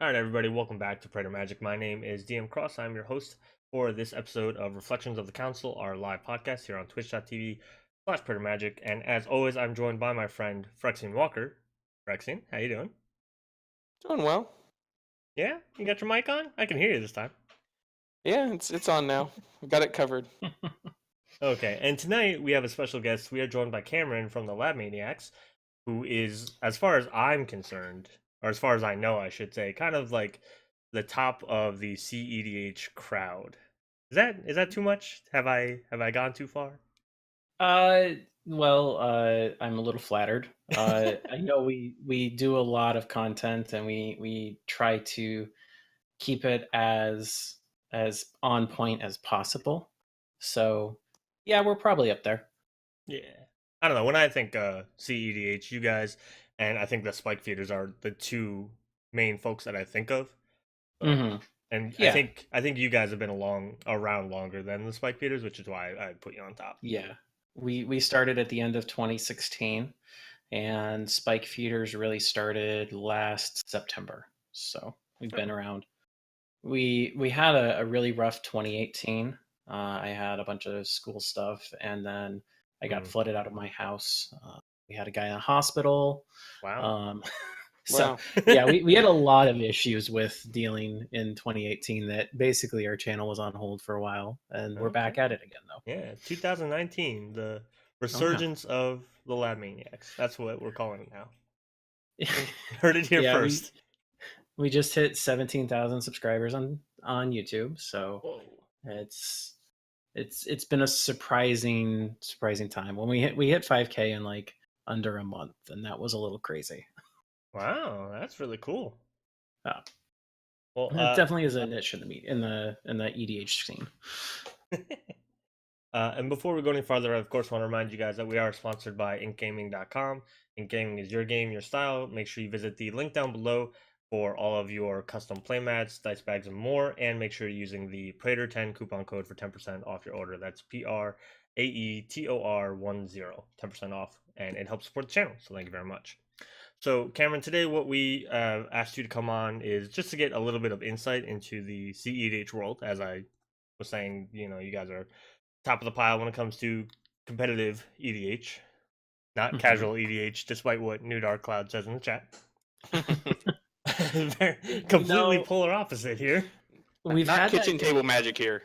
All right, everybody, welcome back to Praetor Magic. My name is DM Cross. I'm your host for this episode of Reflections of the Council, our live podcast here on twitch.tv/Praetor Magic. And as always, I'm joined by my friend Phyrexian Walker. Phyrexian, how you doing? Doing well. Yeah, you got your mic on? I can hear you this time. Yeah, it's on now. We got it covered. Okay, and tonight we have a special guest. We are joined by Cameron from the Lab Maniacs, who is, as far as I'm concerned, or as far as I know, I should say, kind of like the top of the cEDH crowd. Is that too much? Have I gone too far? Uh, I'm a little flattered. I know we do a lot of content and we try to keep it as on point as possible. So, yeah, we're probably up there. Yeah. I don't know. When I think cEDH, you guys and I think the Spike Feeders are the two main folks that I think of. So, Hmm. and Yeah, I think you guys have been around longer than the Spike Feeders, which is why I put you on top. yeah. We started at the end of 2016, and Spike Feeders really started last September. So we've been around. We had a really rough 2018. I had a bunch of school stuff, and then I got Mm. flooded out of my house. We had a guy in a hospital. Wow. Um, so Wow. yeah, we had a lot of issues with dealing in 2018 that basically our channel was on hold for a while, and we're Okay. back at it again though. Yeah, 2019, the Oh yeah. resurgence of the Lab Maniacs. That's what we're calling it now. Heard it here Yeah, first. we just hit 17,000 subscribers on YouTube, so Whoa. it's been a surprising time. When we hit 5K in like under a month, and that was a little crazy. Wow, that's really cool. Uh, Well, it definitely is a niche in the EDH scene. and before we go any farther, I of course want to remind you guys that we are sponsored by inkgaming.com. Ink Gaming is your game, your style. Make sure you visit the link down below for all of your custom playmats, dice bags, and more. And make sure you're using the Praetor10 coupon code for 10% off your order. That's PRAETOR10, 10% off, and it helps support the channel. So thank you very much. So, Cameron, today what we asked you to come on is just to get a little bit of insight into the cEDH world. As I was saying, you guys are top of the pile when it comes to competitive EDH, not casual EDH, despite what New Dark Cloud says in the chat. Completely polar opposite here. We've Not had kitchen that. table magic here.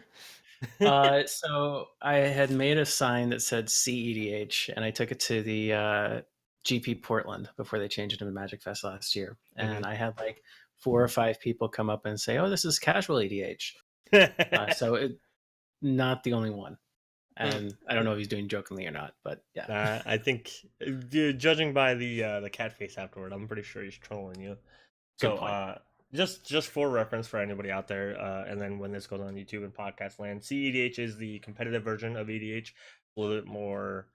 So I had made a sign that said cEDH, and I took it to the GP Portland before they changed it into Magic Fest last year, and I had like 4 or 5 people come up and say, "Oh, this is casual EDH." Not the only one. And I don't know if he's doing jokingly or not, but yeah. I think, judging by the cat face afterward, I'm pretty sure he's trolling you. Good So, point. just for reference for anybody out there, and then when this goes on YouTube and podcast land, cEDH is the competitive version of EDH, a little bit more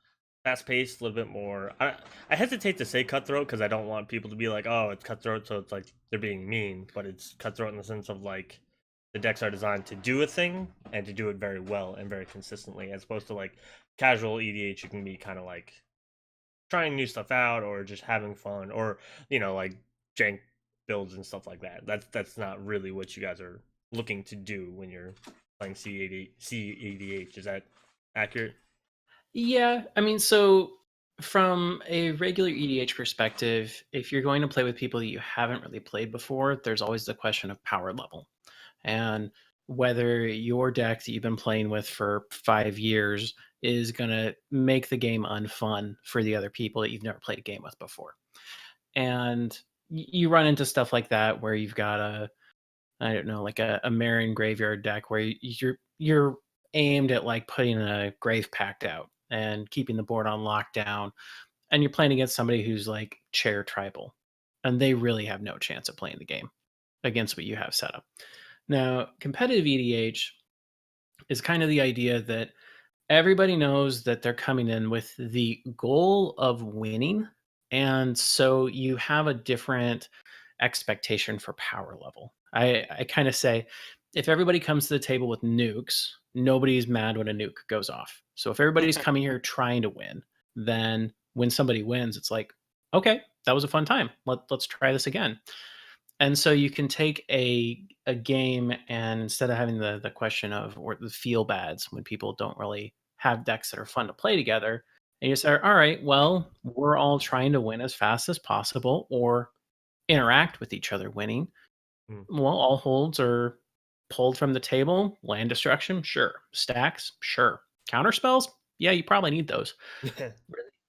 fast paced, a little bit more. I hesitate to say cutthroat because I don't want people to be like, oh, it's cutthroat, so it's like they're being mean, but it's cutthroat in the sense of like the decks are designed to do a thing and to do it very well and very consistently, as opposed to like casual EDH. You can be kind of like trying new stuff out or just having fun or like jank builds and stuff like that. That's not really what you guys are looking to do when you're playing cEDH. Is that accurate? Yeah, I mean, so from a regular EDH perspective, if you're going to play with people that you haven't really played before, there's always the question of power level. And whether your deck that you've been playing with for 5 years is going to make the game unfun for the other people that you've never played a game with before. And you run into stuff like that where you've got I don't know, like a Marin graveyard deck where you're aimed at like putting a Grave Pact out and keeping the board on lockdown, and you're playing against somebody who's like chair tribal, and they really have no chance of playing the game against what you have set up. Now, competitive EDH is kind of the idea that everybody knows that they're coming in with the goal of winning, and so you have a different expectation for power level. I kind of say if everybody comes to the table with nukes, nobody's mad when a nuke goes off. So if everybody's coming here trying to win, then when somebody wins, it's like, okay, that was a fun time. Let's try this again. And so you can take a game, and instead of having the question of, or the feel bads when people don't really have decks that are fun to play together, and you say, all right, well, we're all trying to win as fast as possible or interact with each other winning. Mm. Well, all holds are pulled from the table. Land destruction, sure. Stacks, sure. Counter spells, yeah, you probably need those. Really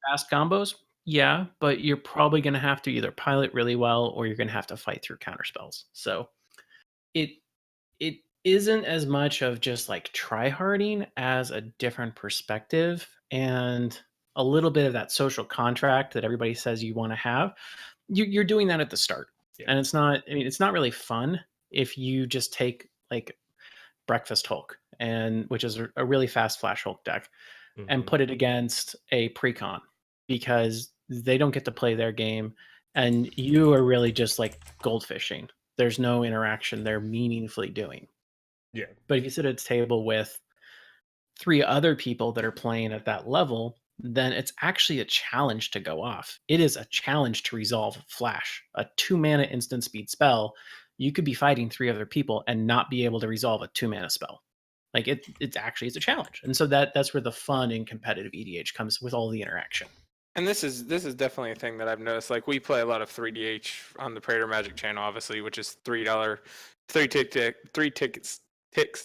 fast combos, yeah, but you're probably going to have to either pilot really well or you're going to have to fight through counter spells. So it it isn't as much of just like tryharding as a different perspective and a little bit of that social contract that everybody says you want to have. You're doing that at the start, Yeah. and it's not. I mean, it's not really fun if you just take like Breakfast Hulk, and which is a really fast Flash Hulk deck, and Mhm. put it against a precon, because they don't get to play their game and you are really just like goldfishing. There's no interaction they're meaningfully doing. Yeah. But if you sit at a table with 3 other people that are playing at that level, then it's actually a challenge to go off. It is a challenge to resolve Flash, a 2-mana instant speed spell. You could be fighting 3 other people and not be able to resolve a 2-mana spell. Like it's a challenge. And so that's where the fun in competitive EDH comes, with all the interaction. And this is definitely a thing that I've noticed. Like we play a lot of 3DH on the Praetor Magic channel, obviously, which is $3, three ticks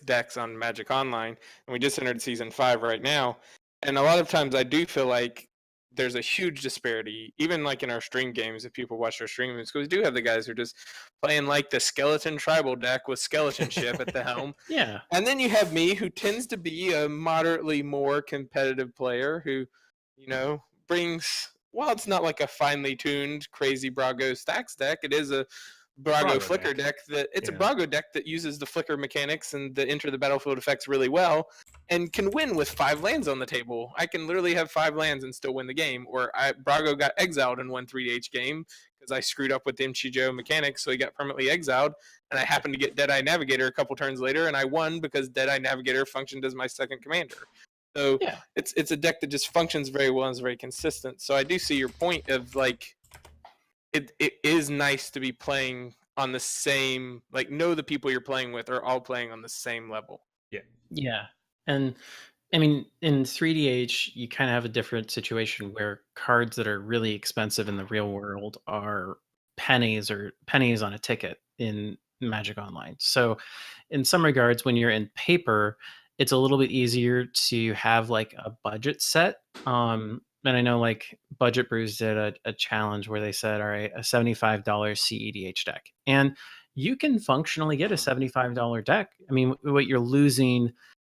decks on Magic Online, and we just entered season 5 right now. And a lot of times I do feel like there's a huge disparity, even like in our stream games. If people watch our stream games, because we do have the guys who are just playing like the skeleton tribal deck with skeleton ship at the helm. Yeah. And then you have me, who tends to be a moderately more competitive player, who, brings, well, it's not like a finely tuned crazy Brago stacks deck. It is a Brago flicker deck that it's a Brago deck that uses the flicker mechanics and the enter the battlefield effects really well, and can win with 5 lands on the table. I can literally have 5 lands and still win the game. Or Brago got exiled in one 3DH game because I screwed up with the Mchijo mechanics, so he got permanently exiled. And I happened to get Deadeye Navigator a couple turns later, and I won because Deadeye Navigator functioned as my second commander. So Yeah. it's a deck that just functions very well and is very consistent. So I do see your point of like it is nice to be playing on the same, like, know the people you're playing with are all playing on the same level. Yeah. And I mean, in 3DH, you kind of have a different situation where cards that are really expensive in the real world are pennies on a ticket in Magic Online. So, in some regards, when you're in paper, it's a little bit easier to have like a budget set. And I know like Budget Brews did a challenge where they said, all right, a $75 cEDH deck. And you can functionally get a $75 deck. I mean, what you're losing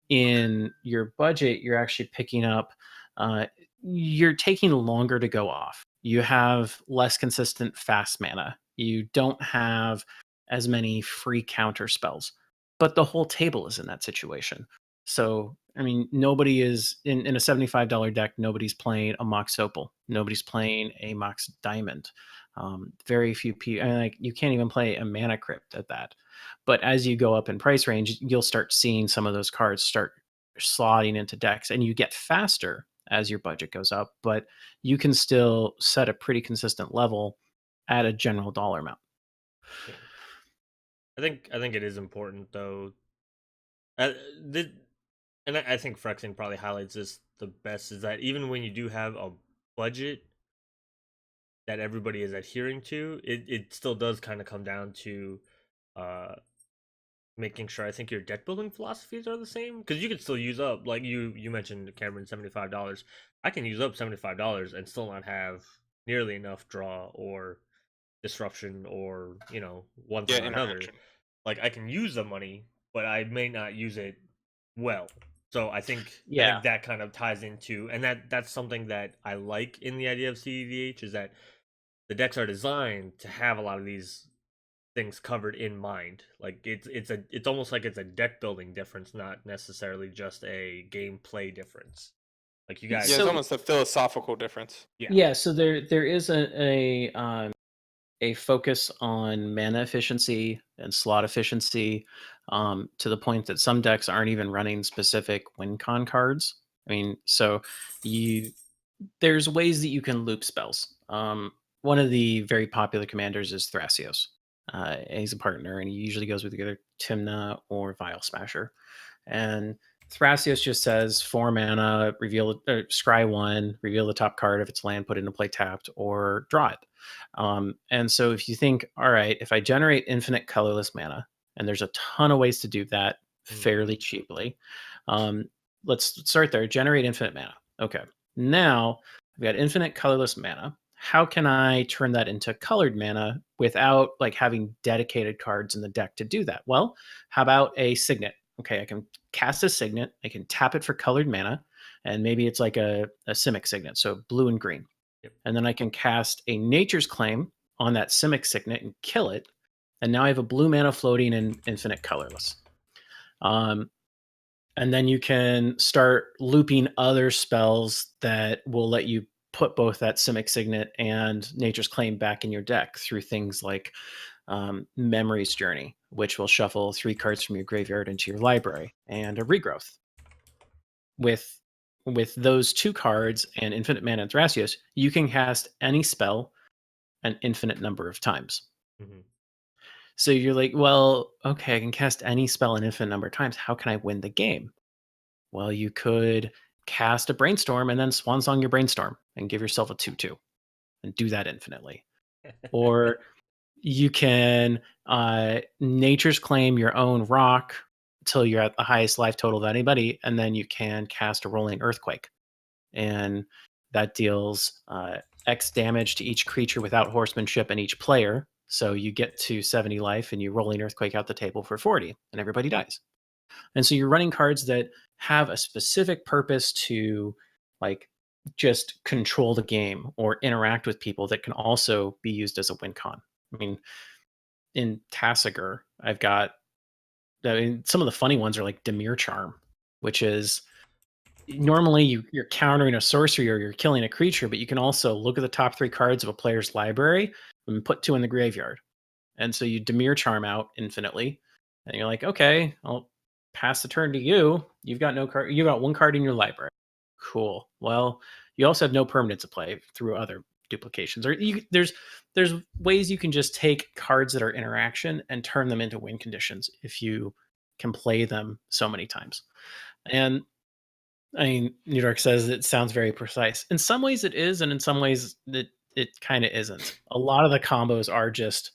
in your budget, you're actually picking up, you're taking longer to go off. You have less consistent fast mana. You don't have as many free counter spells, but the whole table is in that situation. So, I mean, nobody is in a $75 deck, nobody's playing a Mox Opal, nobody's playing a Mox Diamond. Very few people, like, you can't even play a Mana Crypt at that. But as you go up in price range, you'll start seeing some of those cards start slotting into decks, and you get faster as your budget goes up, but you can still set a pretty consistent level at a general dollar amount. Yeah. I think it is important though. Uh, the, and I think Phyrexian probably highlights this the best, is that even when you do have a budget that everybody is adhering to, it still does kind of come down to uh making sure, I think, your deck building philosophies are the same, because you can still use up, like you mentioned, Cameron, $75. I can use up $75 and still not have nearly enough draw or disruption or one thing or another. Like, I can use the money, but I may not use it well. So I think that kind of ties into, and that's something that I like in the idea of cEDH, is that the decks are designed to have a lot of these things covered in mind. Like, it's almost like it's a deck building difference, not necessarily just a gameplay difference. Like, you guys, Yeah, it's almost a philosophical difference. Yeah, so there is a focus on mana efficiency and slot efficiency, to the point that some decks aren't even running specific win con cards. I mean, so there's ways that you can loop spells. One of the very popular commanders is Thrasios. He's a partner, and he usually goes with either Timna or Vile Smasher. And Thrasios just says 4 mana, reveal scry 1, reveal the top card if it's land, put it into play tapped, or draw it. And so if you think, all right, if I generate infinite colorless mana, and there's a ton of ways to do that fairly cheaply, let's start there. Generate infinite mana. Okay. Now I've got infinite colorless mana. How can I turn that into colored mana without like having dedicated cards in the deck to do that? Well, how about a signet? Okay, I can cast a signet. I can tap it for colored mana, and maybe it's like a Simic signet, so blue and green. Yep. And then I can cast a Nature's Claim on that Simic signet and kill it. And now I have a blue mana floating in infinite colorless. And then you can start looping other spells that will let you put both that Simic Signet and Nature's Claim back in your deck through things like Memory's Journey, which will shuffle 3 cards from your graveyard into your library, and a Regrowth. With those 2 cards and Infinite Mana and Thrasios, you can cast any spell an infinite number of times. Mm-hmm. So you're like, well, okay, I can cast any spell an infinite number of times. How can I win the game? Well, you could cast a Brainstorm and then Swansong your Brainstorm and give yourself a 2/2 and do that infinitely. Or you can Nature's Claim your own rock until you're at the highest life total of anybody, and then you can cast a Rolling Earthquake. And that deals X damage to each creature without horsemanship and each player. So you get to 70 life and you Rolling Earthquake out the table for 40, and everybody dies. And so you're running cards that have a specific purpose to like just control the game or interact with people that can also be used as a win con. I mean, in Tassiger, I've got some of the funny ones are like Demir Charm, which is normally you're countering a sorcery or you're killing a creature, but you can also look at the top 3 cards of a player's library and put 2 in the graveyard. And so you Demir Charm out infinitely, and you're like, okay, I'll pass the turn to you. You've got no card. You've got 1 card in your library. Cool. Well, you also have no permanents to play through other duplications. Or there's ways you can just take cards that are interaction and turn them into win conditions if you can play them so many times. And I mean, New York says it sounds very precise. In some ways it is, and in some ways it kind of isn't. A lot of the combos are just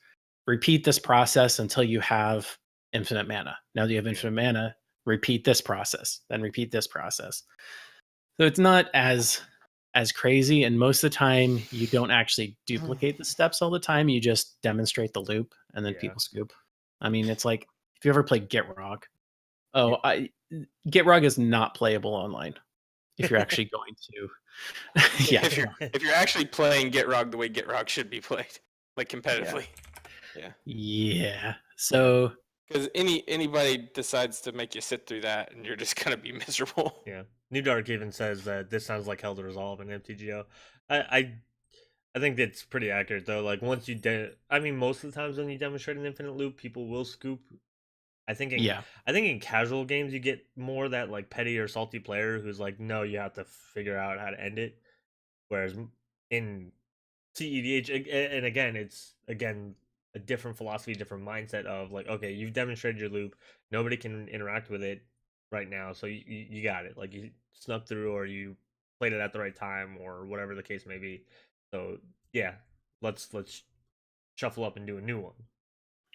repeat this process until you have infinite mana. Now that you have infinite mana, repeat this process, then repeat this process. So it's not as crazy, and most of the time you don't actually duplicate the steps all the time. You just demonstrate the loop, and then people scoop. I mean, it's like if you ever played Gitrog. Gitrog is not playable online if you're actually going to. If you're actually playing Gitrog the way Gitrog should be played, like competitively. Yeah. So because anybody decides to make you sit through that, and you're just gonna be miserable. Yeah. New Dark even says that this sounds like Hell to Resolve in MTGO. I think that's pretty accurate though. Like once you I mean, most of the times when you demonstrate an infinite loop, people will scoop. I think in casual games you get more that like petty or salty player who's like, no, you have to figure out how to end it. Whereas in cEDH, and again, it's a different philosophy, different mindset of like, okay, you've demonstrated your loop, nobody can interact with it right now, so you got it. Like you snuck through, or you played it at the right time, or whatever the case may be. So yeah, let's shuffle up and do a new one.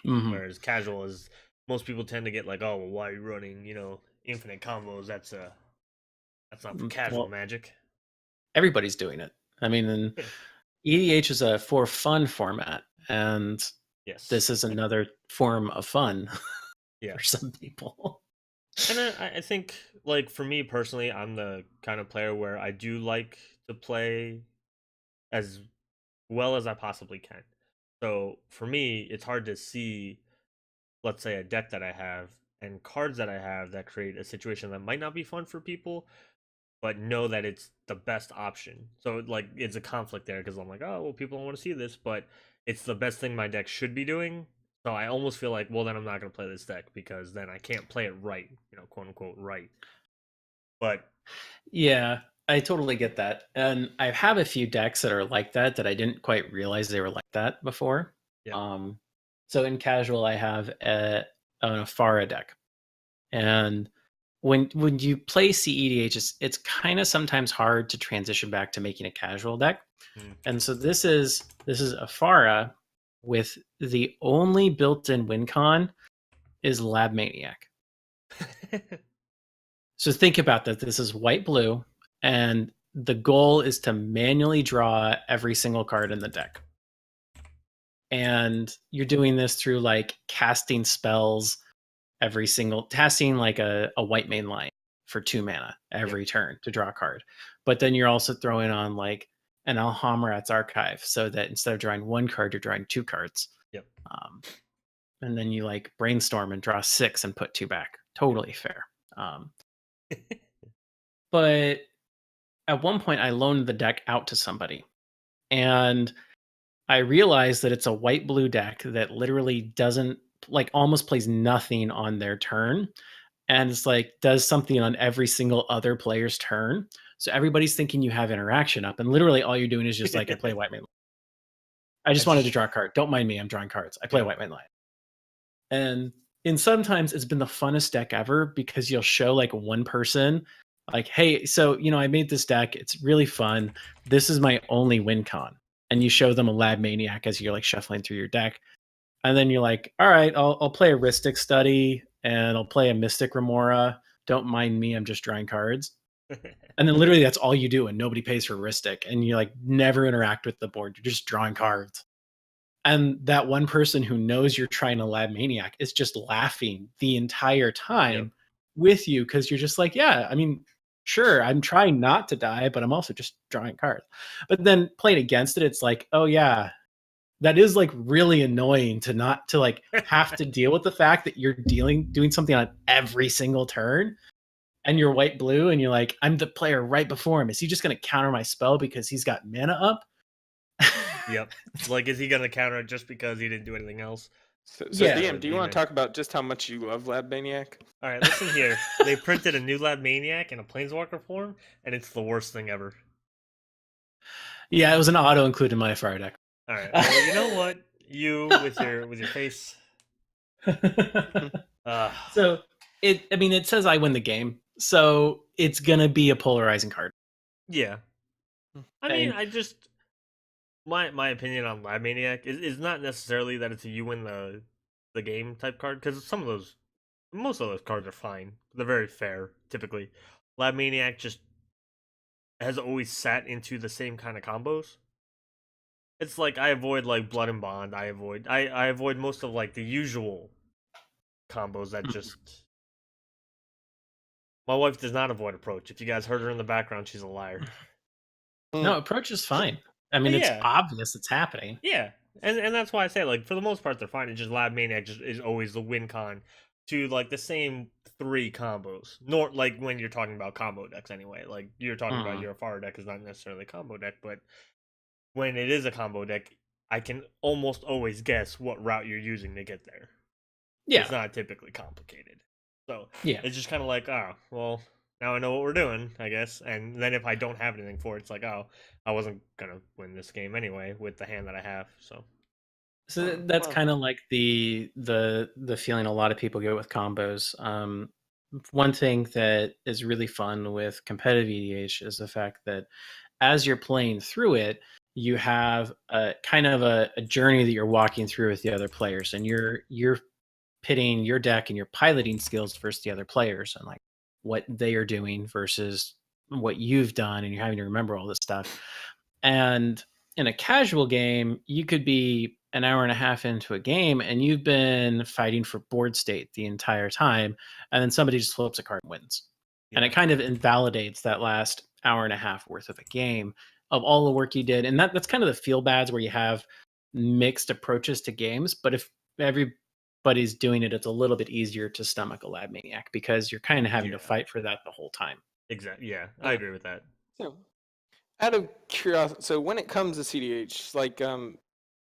Mm-hmm. Whereas casual is most people tend to get like, oh, well, why are you running, infinite combos? That's not for casual Magic. Everybody's doing it. I mean, EDH is a for fun format, and this is another form of fun for some people. And I think, like, for me personally, I'm the kind of player where I do like to play as well as I possibly can. So for me, it's hard to see, let's say, a deck that I have and cards that I have that create a situation that might not be fun for people, but know that it's the best option. So like it's a conflict there because I'm like, oh well, people don't want to see this, but it's the best thing my deck should be doing. So I almost feel like, well, then I'm not gonna play this deck because then I can't play it right, quote unquote right. But yeah, I totally get that, and I have a few decks that are like that I didn't quite realize they were like that before. So in casual, I have an Afara deck, and when you play cEDH, it's kind of sometimes hard to transition back to making a casual deck. And so this is Afara with the only built-in win con is Lab Maniac. So think about that. This is white blue, and the goal is to manually draw every single card in the deck. And you're doing this through like casting spells casting like a white main line for 2 mana every turn to draw a card. But then you're also throwing on like an Alhamrat's Archive, so that instead of drawing 1 card, you're drawing 2 cards. Yep. And then you like brainstorm and draw 6 and put 2 back. Totally fair. But at one point, I loaned the deck out to somebody, and I realized that it's a white-blue deck that literally doesn't, like, almost plays nothing on their turn, and it's like does something on every single other player's turn. So everybody's thinking you have interaction up, and literally all you're doing is just like, I play white main. I just wanted to draw a card. Don't mind me. I'm drawing cards. I play white main line. And sometimes it's been the funnest deck ever, because you'll show like one person like, hey, so I made this deck. It's really fun. This is my only win con. And you show them a Lab Maniac as you're like shuffling through your deck. And then you're like, all right, I'll play a Rhystic Study, and I'll play a Mystic Remora. Don't mind me. I'm just drawing cards. And then literally that's all you do, and nobody pays for Rhystic, and you like never interact with the board. You're just drawing cards. And that one person who knows you're trying to Lab Maniac is just laughing the entire time with you, because you're just like, yeah, I mean, sure, I'm trying not to die, but I'm also just drawing cards. But then playing against it, it's like, oh yeah, that is like really annoying to not to like have to deal with the fact that you're doing something on every single turn, and you're white blue, and you're like, I'm the player right before him. Is he just going to counter my spell because he's got mana up? Yep. Like, is he gonna counter it just because he didn't do anything else? So Yeah. DM, do you want to talk about just how much you love Lab Maniac? All right, listen here. They printed a new Lab Maniac in a Planeswalker form, and it's the worst thing ever. Yeah, it was an auto include in my fire deck. All right. Well, you know what? You with your face. So it says I win the game, so it's gonna be a polarizing card. Yeah. I mean, I just my opinion on Lab Maniac is not necessarily that it's a you win the game type card, because most of those cards are fine. They're very fair typically. Lab Maniac just has always sat into the same kind of combos. It's like I avoid like Blood and Bond. I avoid most of like the usual combos that just. My wife does not avoid Approach. If you guys heard her in the background, she's a liar. No, Approach is fine. I mean, it's obvious it's happening. Yeah, and that's why I say, like, for the most part they're fine. It's just Lab Maniac is always the win con to like the same 3 combos. Nor like when you're talking about combo decks anyway. Like you're talking about your Afara deck is not necessarily a combo deck, but when it is a combo deck, I can almost always guess what route you're using to get there. Yeah, it's not typically complicated. So yeah, it's just kind of like, oh, well, now I know what we're doing, I guess. And then if I don't have anything for it, it's like, oh, I wasn't gonna win this game anyway with the hand that I have. So that's kind of like the feeling a lot of people get with combos. One thing that is really fun with competitive EDH is the fact that as you're playing through it, you have a kind of a journey that you're walking through with the other players, and you're pitting your deck and your piloting skills versus the other players, and like what they are doing versus what you've done, and you're having to remember all this stuff. And in a casual game, you could be an hour and a half into a game and you've been fighting for board state the entire time, and then somebody just flips a card and wins. And it kind of invalidates that last hour and a half worth of a game of all the work you did. And that's kind of the feel bads where you have mixed approaches to games. But if everybody's doing it, it's a little bit easier to stomach a Lab Maniac, because you're kind of having to fight for that the whole time. Exactly. Yeah, I agree with that. So, out of curiosity, so when it comes to cEDH, like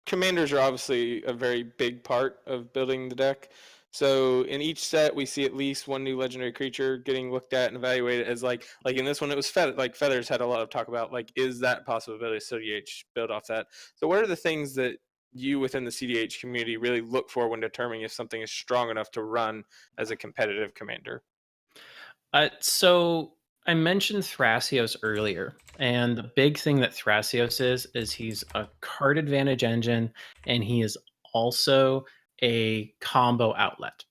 commanders are obviously a very big part of building the deck. So in each set, we see at least one new legendary creature getting looked at and evaluated as like in this one, it was Feathers had a lot of talk about like, is that possibility of cEDH build off that? So what are the things that you within the CDH community really look for when determining if something is strong enough to run as a competitive commander? So I mentioned Thrasios earlier, and the big thing that Thrasios is he's a card advantage engine, and he is also a combo outlet.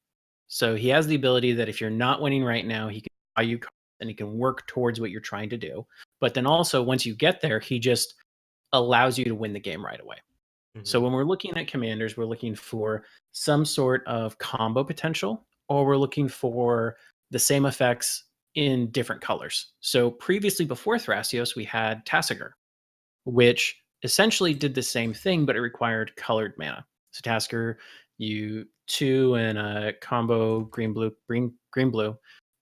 So he has the ability that if you're not winning right now, he can buy you cards and he can work towards what you're trying to do. But then also, once you get there, he just allows you to win the game right away. So when we're looking at commanders, we're looking for some sort of combo potential, or we're looking for the same effects in different colors. So previously, before Thrasios, we had Tasigur, which essentially did the same thing, but it required colored mana. So Tasker, you 2 and a combo green blue.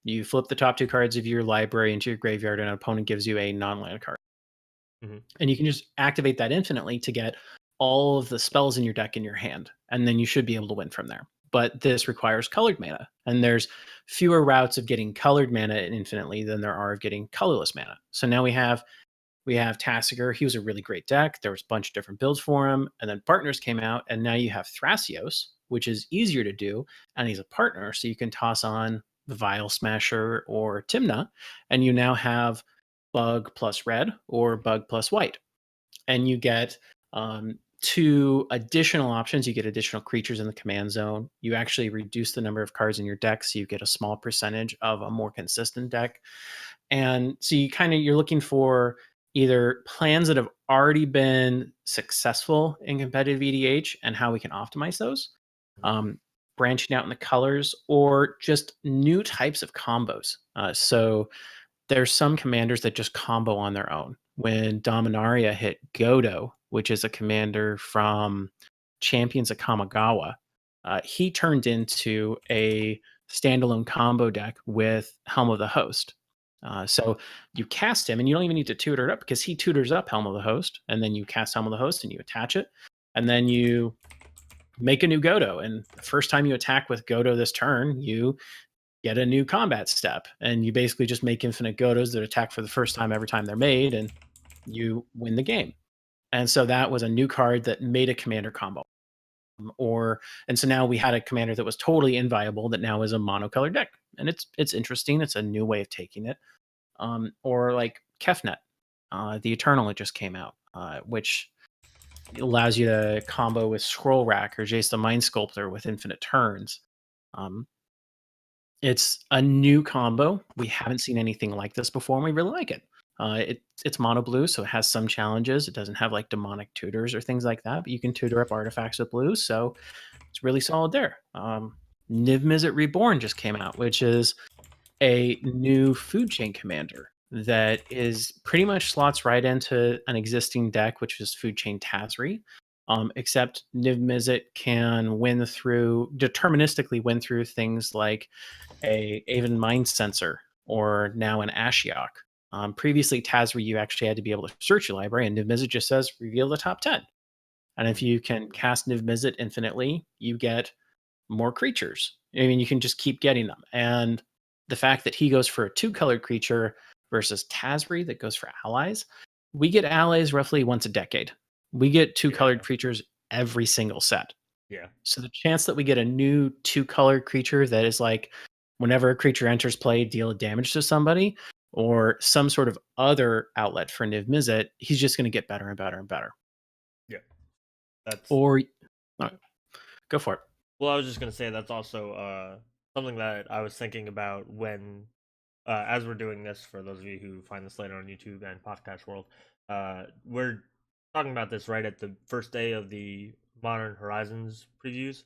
You flip the top 2 cards of your library into your graveyard, and an opponent gives you a non-land card. And you can just activate that infinitely to get all of the spells in your deck in your hand, and then you should be able to win from there. But this requires colored mana, and there's fewer routes of getting colored mana infinitely than there are of getting colorless mana. So now we have Tasigur. He was a really great deck. There was a bunch of different builds for him, and then partners came out, and now you have Thrasios, which is easier to do, and he's a partner, so you can toss on the Vial Smasher or Timna, and you now have Bug plus red or Bug plus white, and you get 2 additional options. You get additional creatures in the command zone. You actually reduce the number of cards in your deck, so you get a small percentage of a more consistent deck. And so you're looking for either plans that have already been successful in competitive EDH and how we can optimize those, branching out in the colors, or just new types of combos. So there's some commanders that just combo on their own. When Dominaria hit Godo, which is a commander from Champions of Kamigawa, he turned into a standalone combo deck with Helm of the Host. So you cast him, and you don't even need to tutor it up, because he tutors up Helm of the Host, and then you cast Helm of the Host and you attach it, and then you make a new Godo. And the first time you attack with Godo this turn, you get a new combat step, and you basically just make infinite Godos that attack for the first time every time they're made, and you win the game. And so that was a new card that made a commander combo. And so now we had a commander that was totally inviable that now is a monocolored deck, and it's interesting. It's a new way of taking it. Or like Kefnet, the Eternal that just came out, which allows you to combo with Scroll Rack or Jace the Mind Sculptor with infinite turns. It's a new combo. We haven't seen anything like this before, and we really like it. It's mono blue, so it has some challenges. It doesn't have like demonic tutors or things like that, but you can tutor up artifacts with blue, so it's really solid there. Niv Mizzet Reborn just came out, which is a new food chain commander that is pretty much slots right into an existing deck, which is Food Chain Tazri. Except Niv Mizzet can deterministically win through things like a Aven Mind Sensor, or now an Ashiok. Previously, Tazri, you actually had to be able to search your library, and Niv Mizzet just says, reveal the top 10. And if you can cast Niv Mizzet infinitely, you get more creatures. I mean, you can just keep getting them. And the fact that he goes for a 2-colored creature versus Tazri that goes for allies, we get allies roughly once a decade. We get 2-colored creatures every single set. Yeah. So the chance that we get a new 2-colored creature that is like, whenever a creature enters play, deal damage to somebody, or some sort of other outlet for Niv Mizzet, he's just going to get better and better and better. Yeah. That's go for it. Well, I was just gonna say that's also something that I was thinking about when, as we're doing this, for those of you who find this later on YouTube and podcast world, we're talking about this right at the first day of the Modern Horizons previews,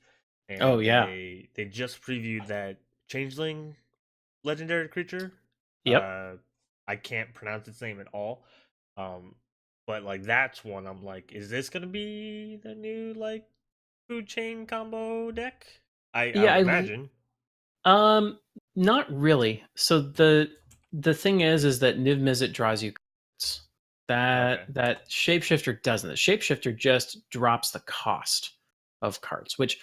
and they just previewed that Changeling legendary creature. Yep. I can't pronounce its name at all. But like that's one I'm like, is this gonna be the new like food chain combo deck? I would imagine. Not really. So the thing is that Niv Mizzet draws you cards. That Shapeshifter doesn't. The Shapeshifter just drops the cost of cards, which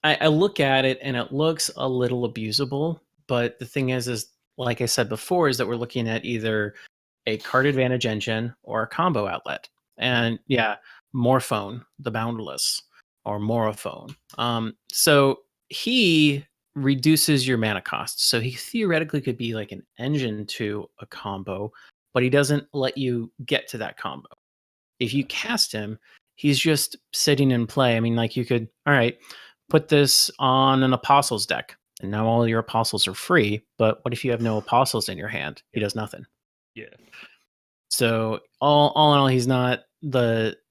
I look at it and it looks a little abusable. But the thing is like I said before, is that we're looking at either a card advantage engine or a combo outlet. And yeah, Morphone, the Boundless. or Morophone. So he reduces your mana cost. So he theoretically could be like an engine to a combo, but he doesn't let you get to that combo. If you cast him, he's just sitting in play. I mean, like you could, all right, put this on an Apostles deck, and now all your Apostles are free. But what if you have no Apostles in your hand? He does nothing. Yeah. So all in all, he's not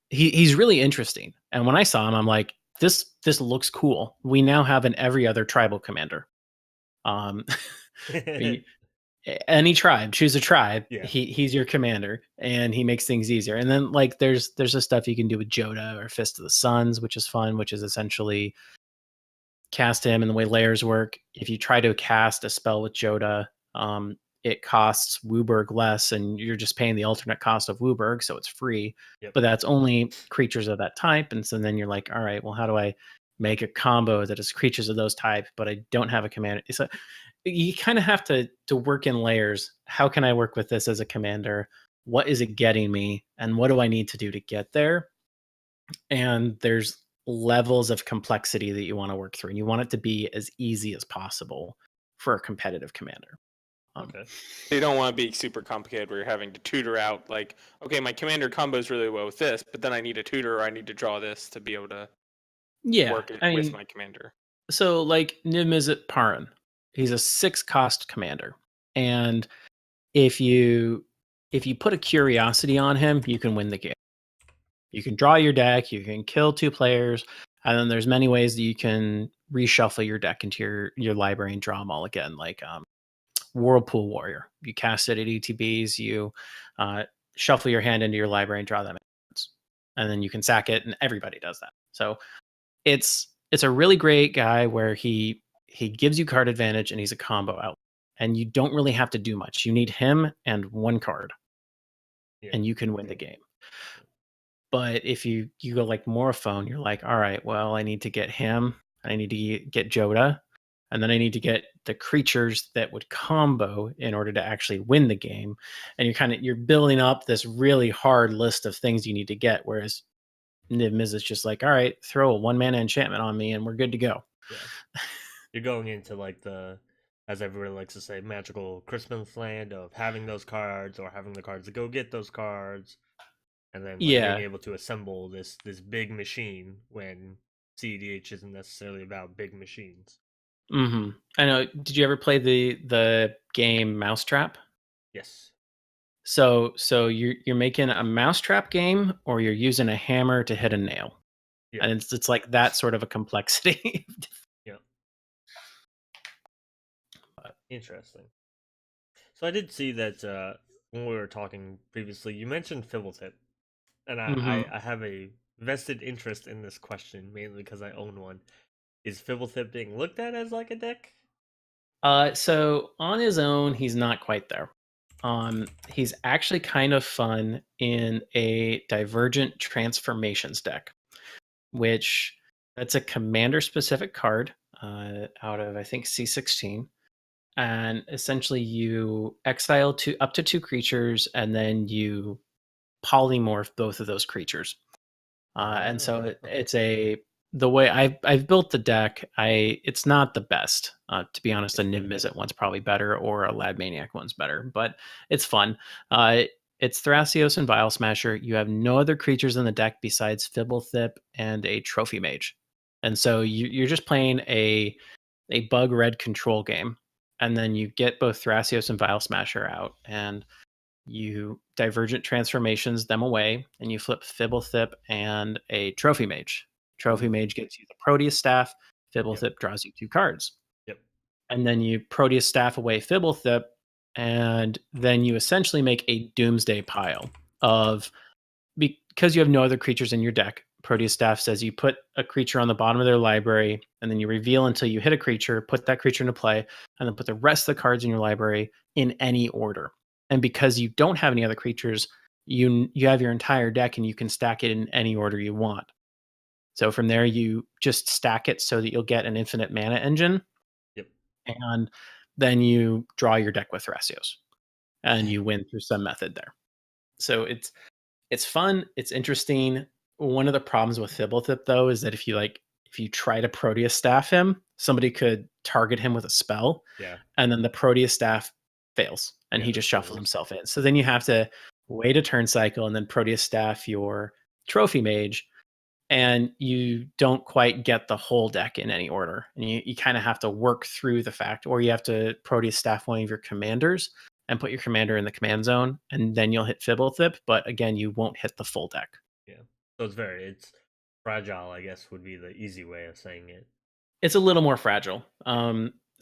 he's really interesting. And when I saw him, I'm like, this looks cool. We now have an every other tribal commander. Any tribe, choose a tribe. Yeah. He's your commander, and he makes things easier. And then like there's the stuff you can do with Joda or Fist of the Suns, which is fun, which is essentially cast him. And the way layers work, if you try to cast a spell with Joda, it costs Wooburg less, and you're just paying the alternate cost of Wooburg, so it's free. Yep. But that's only creatures of that type. And so then you're like, all right, well, how do I make a combo that is creatures of those type, but I don't have a commander? So you kind of have to work in layers. How can I work with this as a commander? What is it getting me? And what do I need to do to get there? And there's levels of complexity that you want to work through, and you want it to be as easy as possible for a competitive commander. Okay. So you don't want to be super complicated where you're having to tutor out, like, okay, my commander combos really well with this, but then I need a tutor or I need to draw this to be able to work it with my commander. So like Niv-Mizzet Paran, he's a 6-cost commander. And if you put a curiosity on him, you can win the game. You can draw your deck, you can kill 2 players, and then there's many ways that you can reshuffle your deck into your library and draw them all again, like Whirlpool Warrior. You cast it at ETBs, you shuffle your hand into your library and draw them, and then you can sack it, and everybody does that. So it's a really great guy where he gives you card advantage, and he's a combo out, and you don't really have to do much. You need him and 1 card, and you can win the game. But if you go like Morophone, you're like, all right, well, I need to get him, I need to get Joda, and then I need to get the creatures that would combo in order to actually win the game. And you're building up this really hard list of things you need to get, whereas Niv-Mizzet is just like, all right, throw a 1-mana enchantment on me and we're good to go. Yeah. You're going into like the, as everyone likes to say, magical Christmas land of having those cards or having the cards to go get those cards, and then being able to assemble this big machine when cEDH isn't necessarily about big machines. Mm-hmm. I know. Did you ever play the game Mousetrap? Yes. So you're making a mousetrap game, or you're using a hammer to hit a nail, and it's like that sort of a complexity. Yeah. Interesting. So I did see that when we were talking previously, you mentioned Fibblethip, and I have a vested interest in this question mainly because I own one. Is Fibblethip being looked at as like a deck? So on his own, he's not quite there. He's actually kind of fun in a Divergent Transformations deck, which that's a commander-specific card out of, I think, C16. And essentially you exile up to 2 creatures, and then you polymorph both of those creatures. And so it's the way I've built the deck. It's not the best, to be honest. A Niv-Mizzet one's probably better, or a Lab Maniac one's better, but it's fun. It's Thrasios and Vial Smasher. You have no other creatures in the deck besides Fibblethip and a Trophy Mage, and so you're just playing a bug red control game, and then you get both Thrasios and Vial Smasher out, and you Divergent Transformations them away, and you flip Fibblethip and a Trophy Mage. Trophy Mage gets you the Proteus Staff. Fibblethip draws you 2 cards. Yep. And then you Proteus Staff away Fibblethip, and then you essentially make a Doomsday pile of, because you have no other creatures in your deck. Proteus Staff says you put a creature on the bottom of their library, and then you reveal until you hit a creature, put that creature into play, and then put the rest of the cards in your library in any order. And because you don't have any other creatures, you have your entire deck, and you can stack it in any order you want. So from there, you just stack it so that you'll get an infinite mana engine. Yep. And then you draw your deck with Thrasios, and you win through some method there. So it's fun. It's interesting. one of the problems with Thibblethip though is that if you try to Proteus staff him, somebody could target him with a spell, Yeah. and then the Proteus staff fails, and Yeah, he that's just the shuffles worst. himself in. So then you have to wait a turn cycle and then Proteus staff your trophy mage, and you don't quite get the whole deck in any order. And you kind of have to work through the fact, or you have to Proteus staff one of your commanders and put your commander in the command zone, and then you'll hit Fibblethip, but again, you won't hit the full deck. Yeah. So it's fragile, I guess, would be the easy way of saying it. It's a little more fragile.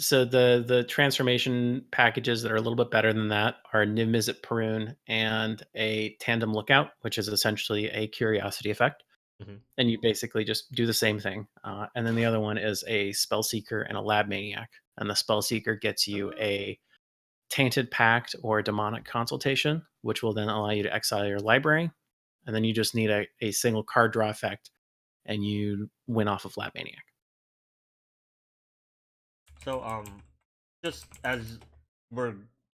So the transformation packages that are a little bit better than that are Niv-Mizzet Perun and a Tandem Lookout, which is essentially a curiosity effect. Mhm. And you basically just do the same thing. And then the other one is a Spellseeker and a Lab Maniac. And the Spellseeker gets you a Tainted Pact or Demonic Consultation, which will then allow you to exile your library. And then you just need a single card draw effect, and you win off of Lab Maniac. So just as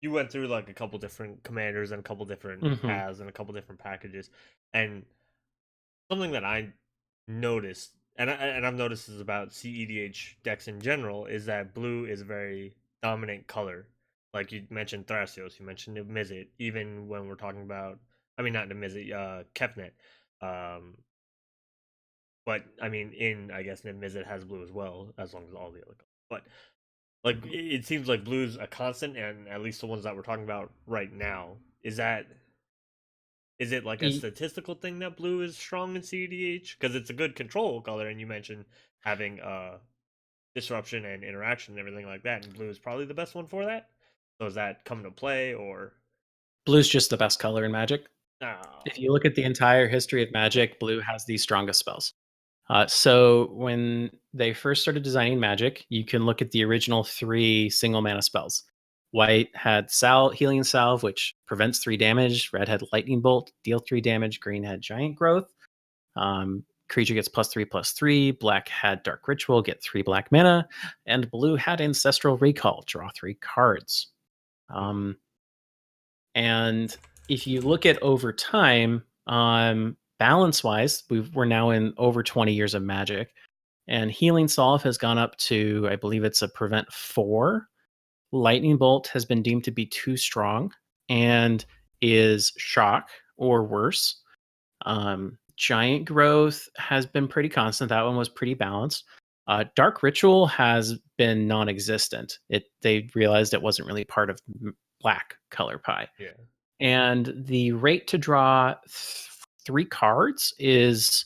you went through like a couple different commanders and a couple different Mhm. paths and a couple different packages, and something that I noticed, and I've noticed is about cEDH decks in general, is that blue is a very dominant color. Like you mentioned Thrasios, you mentioned Niv-Mizzet, even when we're talking about, I mean not Niv-Mizzet, Kefnet. Um, but I mean in I guess Niv-Mizzet has blue as well, as long as all the other colors. But like it seems like blue's a constant, and at least the ones that we're talking about right now, is it like a E- statistical thing that blue is strong in cEDH? Because it's a good control color, and you mentioned having disruption and interaction and everything like that, and blue is probably the best one for that. So is that come to play or Blue's just the best color in Magic. If oh you look at the entire history of Magic, blue has the strongest spells. So when they first started designing Magic, you can look at the original 3 single mana spells. White had Healing Salve, which prevents 3 damage. Red had Lightning Bolt, deal 3 damage. Green had Giant Growth. Creature gets +3/+3. Black had Dark Ritual, get 3 black mana. And blue had Ancestral Recall, draw 3 cards. And if you look at over time, balance wise, we're now in over 20 years of Magic, and Healing Salve has gone up to, I believe it's a prevent 4. Lightning Bolt has been deemed to be too strong and is shock or worse. Giant Growth has been pretty constant. That one was pretty balanced. Dark Ritual has been non-existent. They realized it wasn't really part of black color pie. yeah And the rate to draw 3 cards is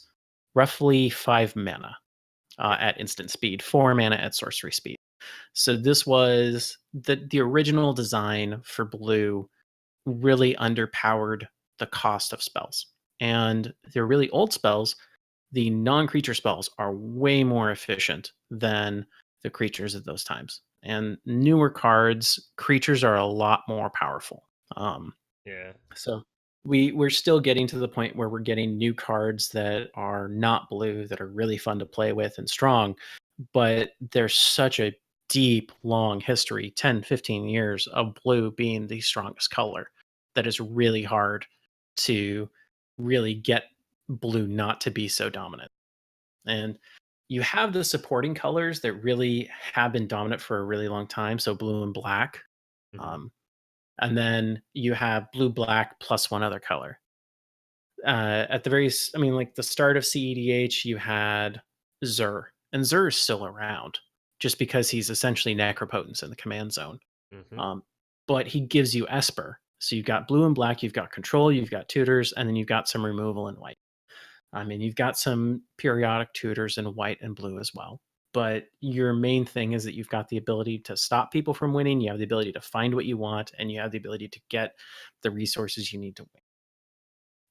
roughly 5 mana at instant speed, 4 mana at sorcery speed. So this was the original design for blue really underpowered the cost of spells. And the really old spells, the non-creature spells are way more efficient than the creatures at those times. And newer cards, creatures are a lot more powerful. yeah So we're still getting to the point where we're getting new cards that are not blue that are really fun to play with and strong, but there's such a deep, long history, 10, 15 years of blue being the strongest color that is really hard to really get blue not to be so dominant. And you have the supporting colors that really have been dominant for a really long time. So blue and black. mhm. Um, and then you have blue black plus one other color. At the like the start of cEDH, you had Zur, and Zur is still around just because he's essentially necropotence in the command zone. Mhm. Um, but he gives you Esper, so you've got blue and black, you've got control, you've got tutors, and then you've got some removal in white. I mean, you've got some periodic tutors in white and blue as well. But your main thing is that you've got the ability to stop people from winning, you have the ability to find what you want, and you have the ability to get the resources you need to win.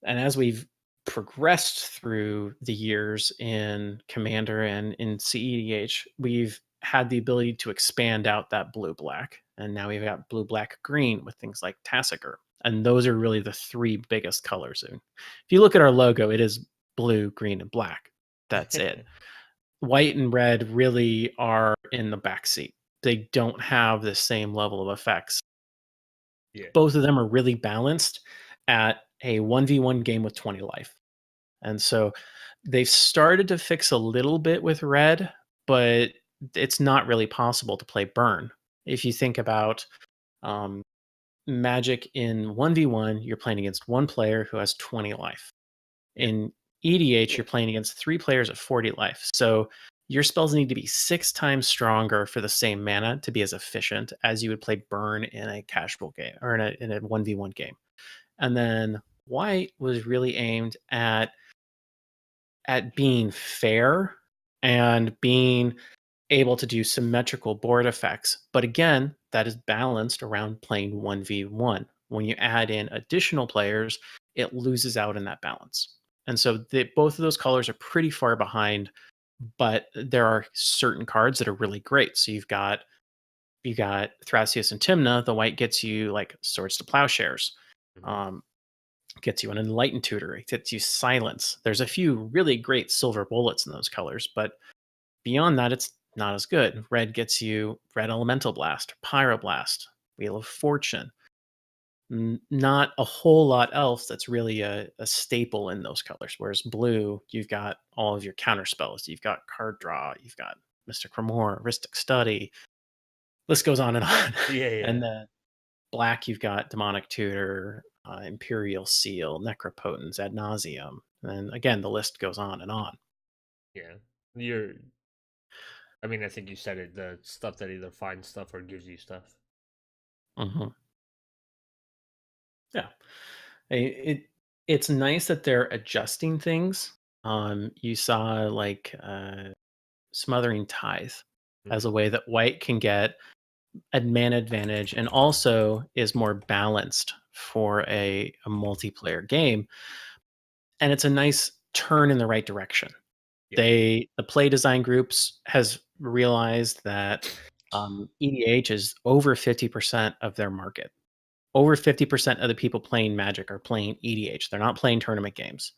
And as we've progressed through the years in Commander and in cEDH, we've had the ability to expand out that blue black. And now we've got blue black green with things like Tassiger. And those are really the 3 biggest colors. And if you look at our logo, it is blue, green, and black. That's it. White and red really are in the back seat. They don't have the same level of effects. yeah Both of them are really balanced at a 1v1 game with 20 life. And so they've started to fix a little bit with red, but it's not really possible to play burn. If you think about um, Magic in 1v1, you're playing against one player who has 20 life. Yeah. In EDH, Yeah. you're playing against 3 players at 40 life. So your spells need to be 6 times stronger for the same mana to be as efficient as you would play burn in a casual game or in a 1v1 game. And then white was really aimed at being fair and being able to do symmetrical board effects. But again, that is balanced around playing 1v1. When you add in additional players, it loses out in that balance. And so both of those colors are pretty far behind, but there are certain cards that are really great. So you got Thrasios and Timna. The white gets you like Swords to Plowshares. Mhm. Gets you an Enlightened Tutor. It gets you Silence. There's a few really great silver bullets in those colors, but beyond that, it's not as good. Red gets you Red Elemental Blast, Pyroblast, Wheel of Fortune. Not a whole lot else that's really a staple in those colors. Whereas blue, you've got all of your counter spells. You've got card draw. You've got Mystic Remore, Ristic Study. List goes on and on. Yeah, yeah, And then black, you've got Demonic Tutor, Imperial Seal, Necropotence, Ad Nauseum. And again, the list goes on and on. yeah. I mean, I think you said it. The stuff that either finds stuff or gives you stuff. Mm-hmm. Yeah. It's nice that they're adjusting things. You saw like Smothering Tithe as a way that white can get a mana advantage and also is more balanced for a multiplayer game. And it's a nice turn in the right direction. Yeah. The play design groups has realized that EDH is over 50% of their market. Over 50% of the people playing Magic are playing EDH. They're not playing tournament games.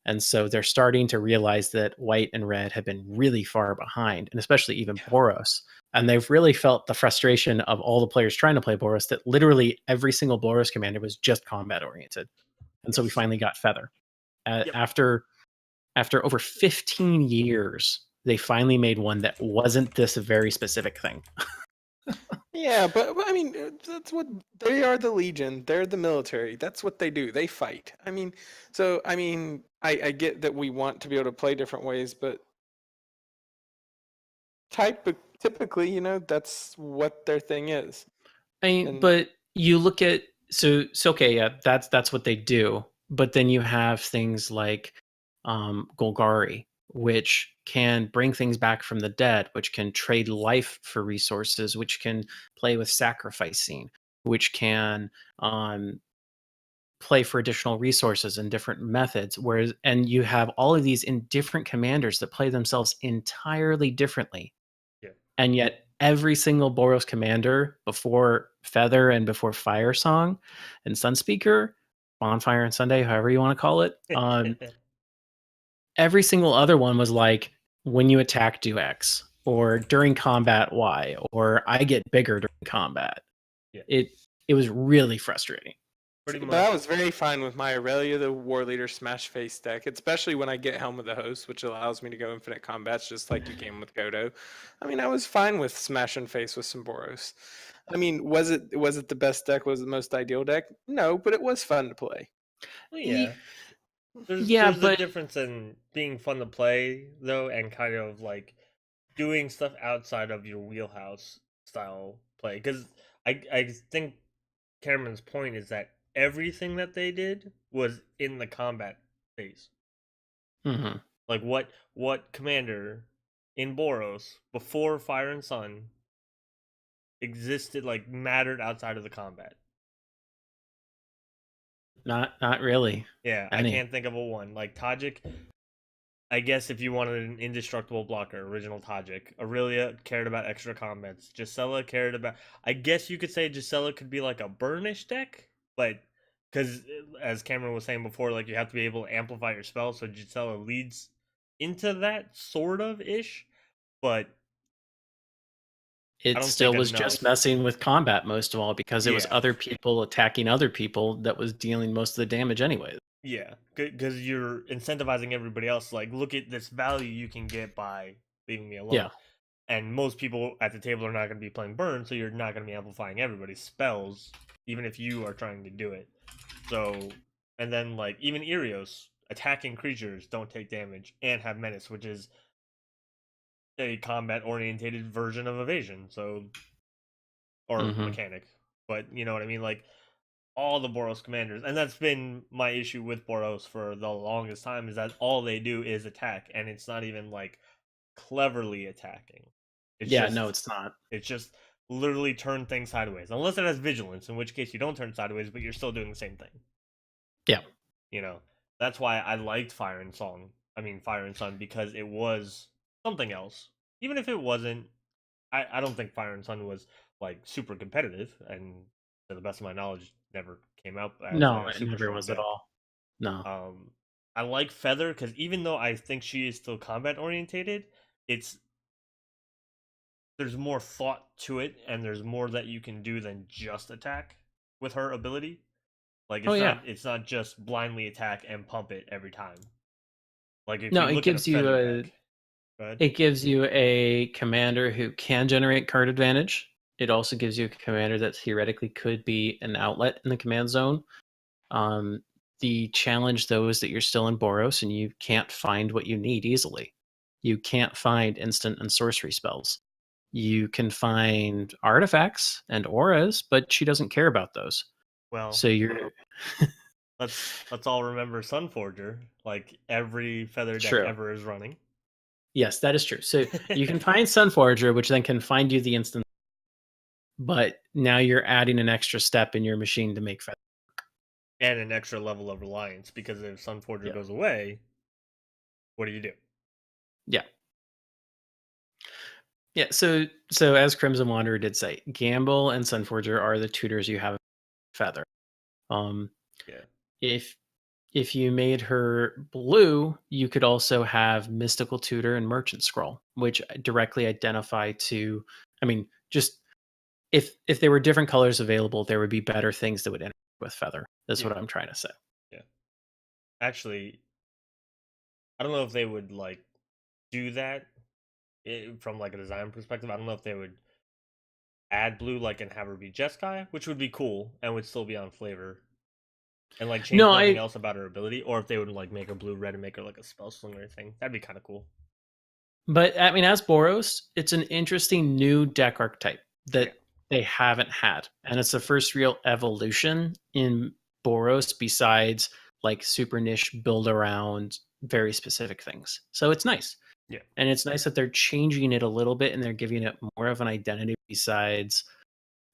And so they're starting to realize that white and red have been really far behind, and especially even Boros. And they've really felt the frustration of all the players trying to play Boros that literally every single Boros commander was just combat oriented. And so we Yes. finally got Feather. Yep. After over 15 years, they finally made one that wasn't this very specific thing. Yeah, but I mean, that's what they are. The Legion. They're the military. That's what they do. They fight. I mean, so I mean, I get that we want to be able to play different ways, but typically, that's what their thing is. I mean, And but you look at so okay, yeah, that's what they do. But then you have things like Golgari, which can bring things back from the dead, which can trade life for resources, which can play with sacrificing, which can play for additional resources and different methods. Whereas, and you have all of these in different commanders that play themselves entirely differently. Yeah. And yet every single Boros commander before Feather and before Fire Song and Sunspeaker, Bonfire and Sunday, however you want to call it, every single other one was like, when you attack, do X, or during combat, Y, or I get bigger during combat. Yeah. It was really frustrating. Pretty but I much. was very fine with my Aurelia the War Leader Smash Face deck, especially when I get Helm of the Host, which allows me to go infinite combats just like you can with Godo. I mean, I was fine with Smash and Face with some Boros. I mean, was it the best deck? Was it the most ideal deck? No, but it was fun to play. Well, yeah. Yeah, There's a but difference in being fun to play though, and kind of like doing stuff outside of your wheelhouse style play. Because I think Cameron's point is that everything that they did was in the combat phase. mhm. Like what commander in Boros before Fire and Sun existed, like mattered outside of the combat. Not really Yeah, I any. can't think of a one. Like Tajik, I guess if you wanted an indestructible blocker, original Tajik. Aurelia cared about extra combats. Gisela cared about. I guess you could say Gisela could be like a burnish deck, but because as Cameron was saying before, like you have to be able to amplify your spell, so Gisela leads into that sort of ish. But I It don't still think was enough. just messing with combat most of all because it was Yeah, other people attacking other people that was dealing most of the damage anyways. Yeah, because you're incentivizing everybody else. Like, look at this value you can get by leaving me alone. Yeah. And most people at the table are not going to be playing burn, so you're not going to be amplifying everybody's spells, even if you are trying to do it. So, and then like even Erios, attacking creatures don't take damage and have menace, which is a combat orientated version of evasion. So, or Hmm. mechanic, but you know what I mean. Like all the Boros commanders, and that's been my issue with Boros for the longest time, is that all they do is attack, and it's not even like cleverly attacking. It's Yeah, no, just it's not. it's just literally turn things sideways, unless it has vigilance, in which case you don't turn sideways, but you're still doing the same thing. Yeah. You know, that's why I liked Fire and Song. I mean, Fire and Sun, because it was something else. Even if it wasn't, I don't think Fire and Sun was like super competitive, and to the best of my knowledge, never came out as No, a it super never strong was at deck. all. No. I like Feather because even though I think she is still combat orientated, it's there's more thought to it, and there's more that you can do than just attack with her ability. Like Oh yeah. it's not just blindly attack and pump it every time. Like if No, you look at a Feather deck, go ahead. it gives you a commander who can generate card advantage. It also gives you a commander that theoretically could be an outlet in the command zone. Um, the challenge, though, is that you're still in Boros and you can't find what you need easily. You can't find instant and sorcery spells. You can find artifacts and auras, but she doesn't care about those. Well, So you're let's all remember Sunforger. Like every Feather deck true. ever is running. Yes, that is true. So you can find Sunforger, which then can find you the instant, but now you're adding an extra step in your machine to make Feather. And an extra level of reliance, because if Sunforger Yeah. goes away, what do you do? Yeah. Yeah, so as Crimson Wanderer did say, Gamble and Sunforger are the tutors you have in Feather. Um, Yeah. if you made her blue, you could also have Mystical Tutor and Merchant Scroll, which directly identify to. I mean, just if there were different colors available, there would be better things that would interact with Feather. That's Yeah. what I'm trying to say. Yeah. Actually, I don't know if they would like do that from like a design perspective. I don't know if they would add blue like and have her be Jeskai, which would be cool and would still be on flavor. And like change No, nothing I. else about her ability, or if they would like make her blue red and make her like a spell slinger thing. That'd be kind of cool. But I mean, as Boros, it's an interesting new deck archetype Yeah. that they haven't had, and it's the first real evolution in Boros besides like super niche build around very specific things. So it's nice. Yeah. And it's nice that they're changing it a little bit and they're giving it more of an identity besides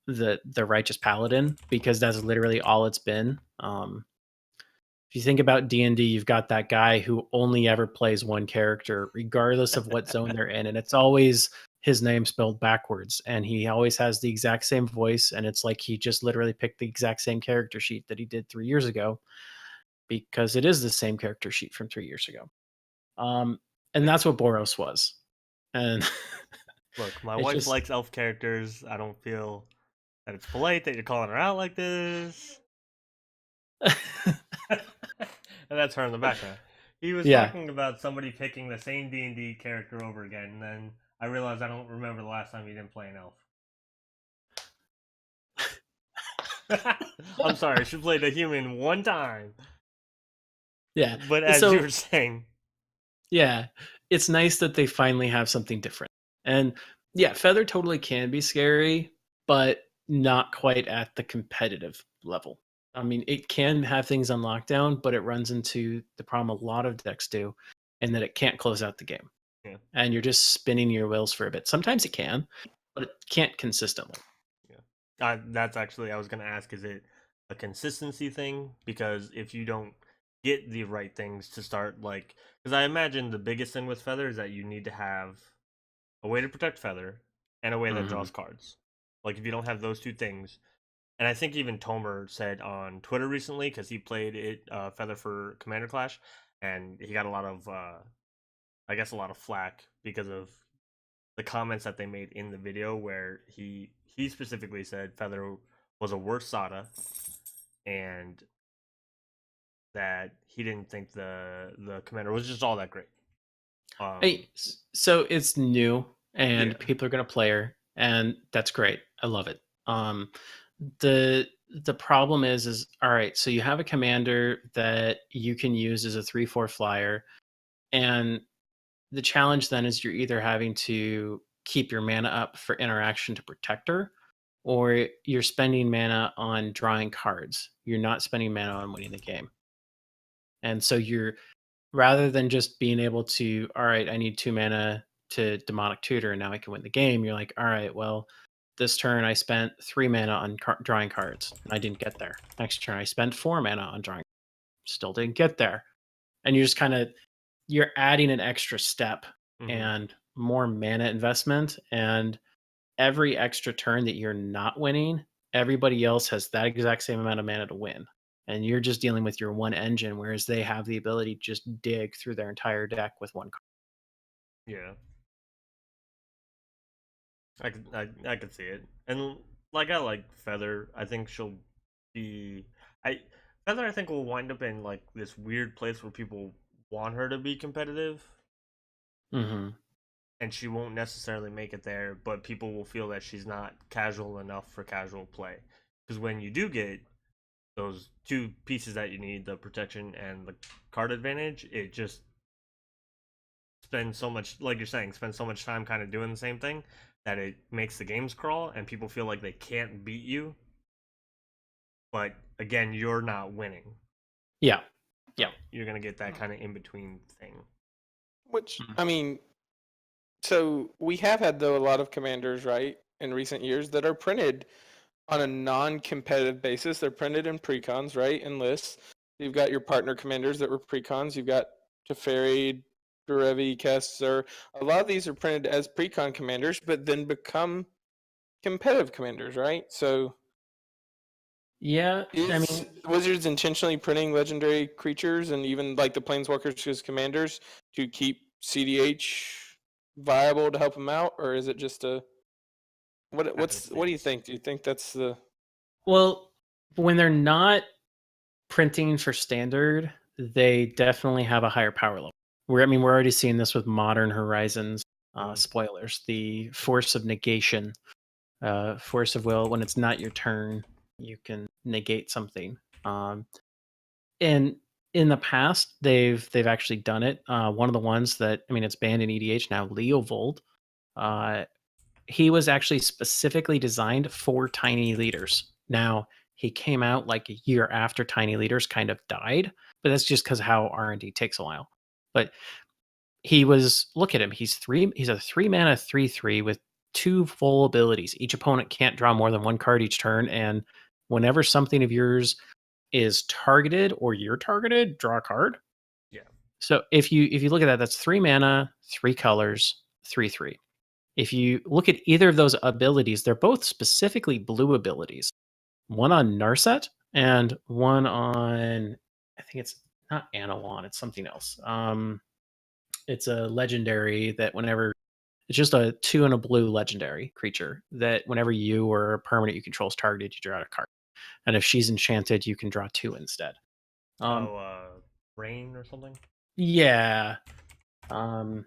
the righteous paladin, because that's literally all it's been. If you think about D&D, you've got that guy who only ever plays one character regardless of what zone they're in, and it's always his name spelled backwards, and he always has the exact same voice, and it's like he just literally picked the exact same character sheet that he did 3 years ago, because it is the same character sheet from 3 years ago. And that's what Boros was. And Look, my it's wife just likes elf characters. I don't feel that it's polite that you're calling her out like this. And that's her in the background. He was yeah. talking about somebody picking the same D&D character over again, and then I realized I don't remember the last time he didn't play an elf. I'm sorry, she played a human one time. Yeah. But as you So were saying, yeah, it's nice that they finally have something different. And yeah, Feather totally can be scary, but not quite at the competitive level. I mean, it can have things on lockdown, but it runs into the problem a lot of decks do, and that it can't close out the game. yeah, And you're just spinning your wheels for a bit. Sometimes it can, but it can't consistently. yeah. That's actually I was gonna ask: is it a consistency thing? Because if you don't get the right things to start, like, because I imagine the biggest thing with Feather is that you need to have a way to protect Feather and a way that Hmm. draws cards. Like if you don't have those two things, and I think even Tomer said on Twitter recently, because he played it Feather for Commander Clash, and he got a lot of I guess a lot of flack because of the comments that they made in the video, where he specifically said Feather was a worse Sada, and that he didn't think the commander was just all that great. So it's new, and Yeah. people are going to play her, and that's great. I love it. The problem is all right. So you have a commander that you can use as a 3/4 flyer, and the challenge then is you're either having to keep your mana up for interaction to protect her, or you're spending mana on drawing cards. You're not spending mana on winning the game. And so you're, rather than just being able to, all right, I need 2 mana to Demonic Tutor and now I can win the game, you're like, all right, well, this turn I spent 3 mana on drawing cards and I didn't get there. Next turn I spent 4 mana on drawing, still didn't get there. And you're just kind of, you're adding an extra step and more mana investment, and every extra turn that you're not winning, everybody else has that exact same amount of mana to win. And you're just dealing with your one engine, whereas they have the ability to just dig through their entire deck with one card. Yeah. I could see it. And like I like Feather. I think she'll be Feather I think will wind up in like this weird place where people want her to be competitive. Mm-hmm. And she won't necessarily make it there, but people will feel that she's not casual enough for casual play. Because when you do get those 2 pieces that you need, the protection and the card advantage, it just spends so much, like you're saying, spend so much time kind of doing the same thing that it makes the games crawl and people feel like they can't beat you. But again, you're not winning. Yeah. So you're going to get that kind of in between thing. Which, I mean, so we have had, though, a lot of commanders, right, in recent years that are printed on a non-competitive basis. They're printed in precons, right, in lists. You've got your partner commanders that were precons. You've got Teferi, Derevi, Kessler. A lot of these are printed as precon commanders, but then become competitive commanders, right? So Yeah. I mean, Wizards intentionally printing legendary creatures and even like the planeswalkers as commanders to keep cEDH viable to help them out, or is it just a what do you think? Do you think that's the well, when they're not printing for standard, they definitely have a higher power level. We're already seeing this with Modern Horizons. Spoilers: the Force of Negation, Force of Will. When it's not your turn, you can negate something. And in the past, they've actually done it. One of the ones that, I mean, it's banned in EDH now, Leovold. He was actually specifically designed for tiny leaders. Now, he came out like a year after tiny leaders kind of died, but that's just because how R&D takes a while. But he was, look at him, he's a 3-mana 3/3 with 2 full abilities. Each opponent can't draw more than 1 card each turn, and whenever something of yours is targeted or you're targeted, draw a card. Yeah. So if you look at that, that's 3 mana, 3 colors, 3/3. If you look at either of those abilities, they're both specifically blue abilities. One on Narset and one on, I think it's not Anawan, it's something else. It's a legendary that whenever, it's just a 2 and a blue legendary creature that whenever you or a permanent you control is targeted, you draw a card. And if she's enchanted, you can draw 2 instead. Rain or something? Yeah. I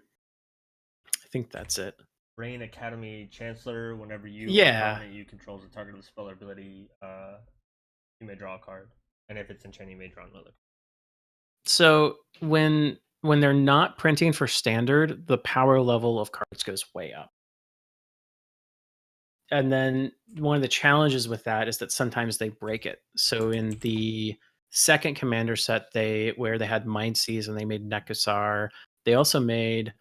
think that's it. Rain Academy Chancellor, whenever you you control the target of the spell or ability, you may draw a card. And if it's enchanted, you may draw another. So when they're not printing for standard, the power level of cards goes way up. And then one of the challenges with that is that sometimes they break it. So in the second commander set, where they had Mind Seize and they made Nekusar, they also made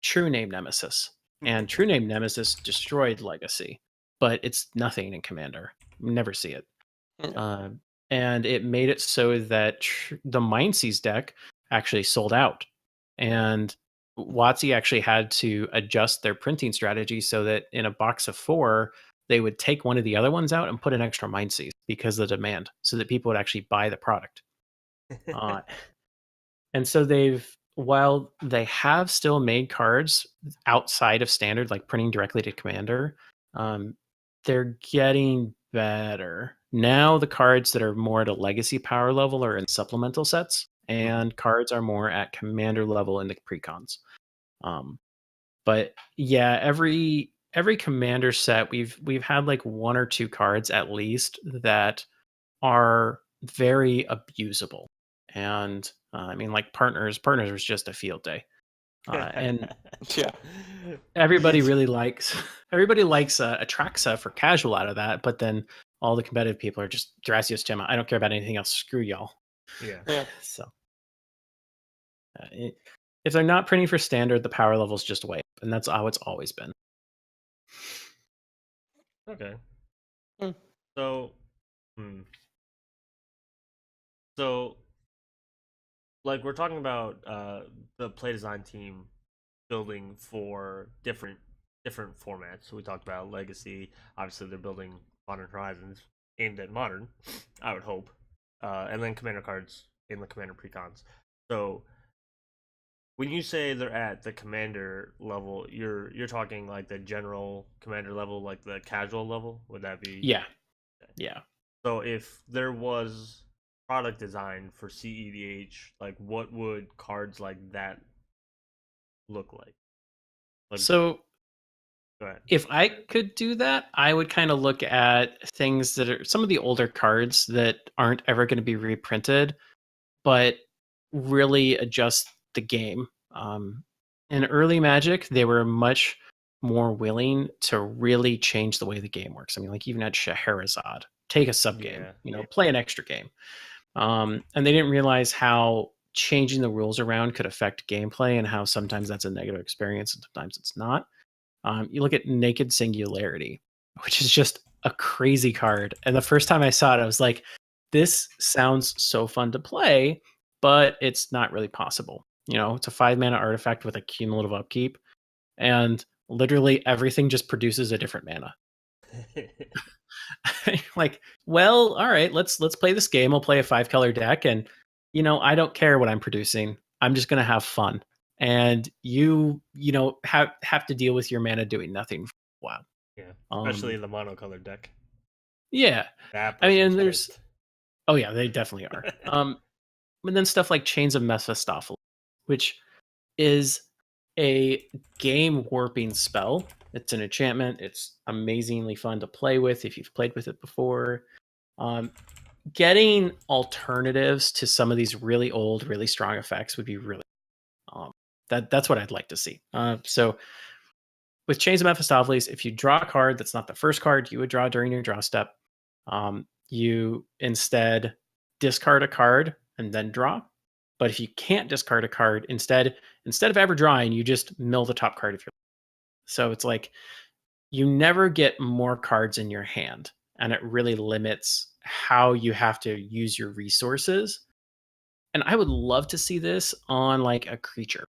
True Name Nemesis. And True Name Nemesis destroyed Legacy, but it's nothing in Commander. You never see it. And it made it so that the Mind Seize deck actually sold out. And WotC actually had to adjust their printing strategy so that in a box of 4, they would take one of the other ones out and put an extra Mind Seize because of the demand, so that people would actually buy the product. And so while they have still made cards outside of standard, like printing directly to Commander, they're getting better. Now the cards that are more at a legacy power level are in supplemental sets, and cards are more at commander level in the precons. But yeah, every commander set we've had like one or two cards at least that are very abusable. And I mean, like partners was just a field day. And Yeah. everybody really likes a Atraxa for casual out of that, but then all the competitive people are just Dracios Gemma. I don't care about anything else. Screw y'all. Yeah. Yeah. So if they're not printing for standard, the power level's just way up, and that's how it's always been. Okay. Hmm. So, so like we're talking about the play design team building for different formats. So we talked about legacy. Obviously, they're building Modern Horizons aimed at modern. I would hope, and then commander cards in the commander precons. So when you say they're at the commander level, you're talking like the general commander level, like the casual level. Would that be? Yeah. Yeah. So if there was product design for cEDH, like what would cards like that look like? So Go ahead. if I could do that, I would kind of look at things that are some of the older cards that aren't ever going to be reprinted, but really adjust the game. In early Magic, they were much more willing to really change the way the game works. I mean, like even at Scheherazade, take a sub game, play an extra game. And they didn't realize how changing the rules around could affect gameplay and how sometimes that's a negative experience and sometimes it's not. You look at Naked Singularity, which is just a crazy card. And the first time I saw it, I was like, this sounds so fun to play, but it's not really possible. It's a 5-mana artifact with a cumulative upkeep, and literally everything just produces a different mana. Like, well, all right, let's play this game. I'll play a 5-color deck, and I don't care what I'm producing. I'm just gonna have fun. And you have to deal with your mana doing nothing for a while. Yeah, especially in the monocolored deck. Yeah, That I mean, and person's there's oh yeah, they definitely are. But then stuff like Chains of Mephistopheles, which is a game warping spell. It's an enchantment. It's amazingly fun to play with if you've played with it before. Getting alternatives to some of these really old, really strong effects would be really that's what I'd like to see. So with Chains of Mephistopheles, if you draw a card that's not the first card you would draw during your draw step, you instead discard a card and then draw. But if you can't discard a card, instead of ever drawing, you just mill the top card of your. So it's like you never get more cards in your hand, and it really limits how you have to use your resources. And I would love to see this on like a creature,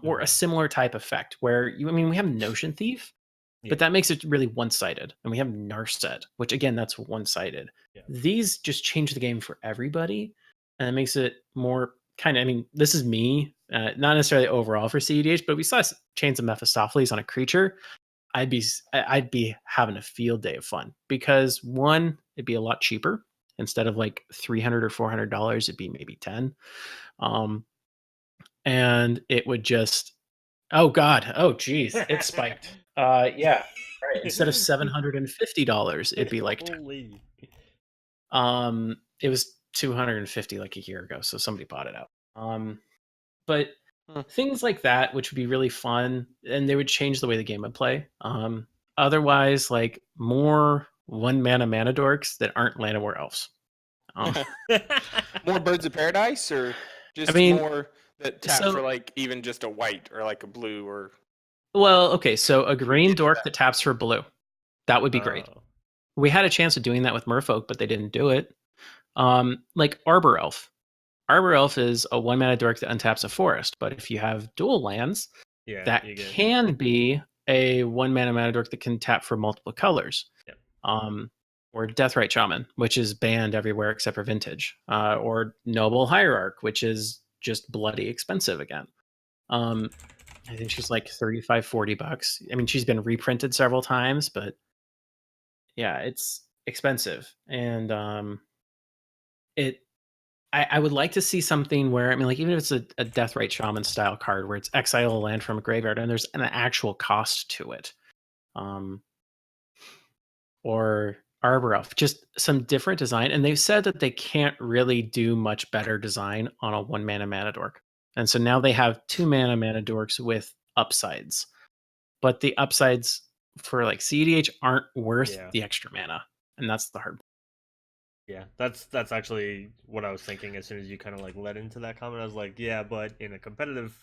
or a similar type effect where we have Notion Thief, but that makes it really one-sided, and we have Narset, which again, that's one-sided. Yeah. These just change the game for everybody, and it makes it more kind of. This is me, not necessarily overall for cEDH, but we saw Chains of Mephistopheles on a creature. I'd be having a field day of fun because one, it'd be a lot cheaper. Instead of like $300 or $400, it'd be maybe $10. And it would just, oh god, oh geez, it spiked. Yeah, right. Instead of $750, it'd be like Holy. it was $250 like a year ago, so somebody bought it out. But things like that, which would be really fun, and they would change the way the game would play. Otherwise, like more 1-mana mana dorks that aren't Llanowar elves. More Birds of Paradise, or just more that tap for like even just a white or like a blue or. Well, okay, so a green dork that taps for blue, that would be great. We had a chance of doing that with Merfolk, but they didn't do it. Like Arbor Elf. Arbor Elf is a 1-mana dork that untaps a forest, but if you have dual lands, that can be a 1-mana mana dork that can tap for multiple colors. Yep. Or Deathrite Shaman, which is banned everywhere except for Vintage. Or Noble Hierarch, which is just bloody expensive again. I think she's like $35-$40. She's been reprinted several times, but yeah, it's expensive, and I would like to see something where, I mean, like, even if it's a Deathrite Shaman style card where it's exile a land from a graveyard and there's an actual cost to it, or Arbor Elf, just some different design. And they've said that they can't really do much better design on a 1 mana dork, and so now they have 2 mana dorks with upsides, but the upsides for like cEDH aren't worth Yeah. the extra mana, and that's the hard. Yeah, that's actually what I was thinking as soon as you kind of like led into that comment. I was like, yeah, but in a competitive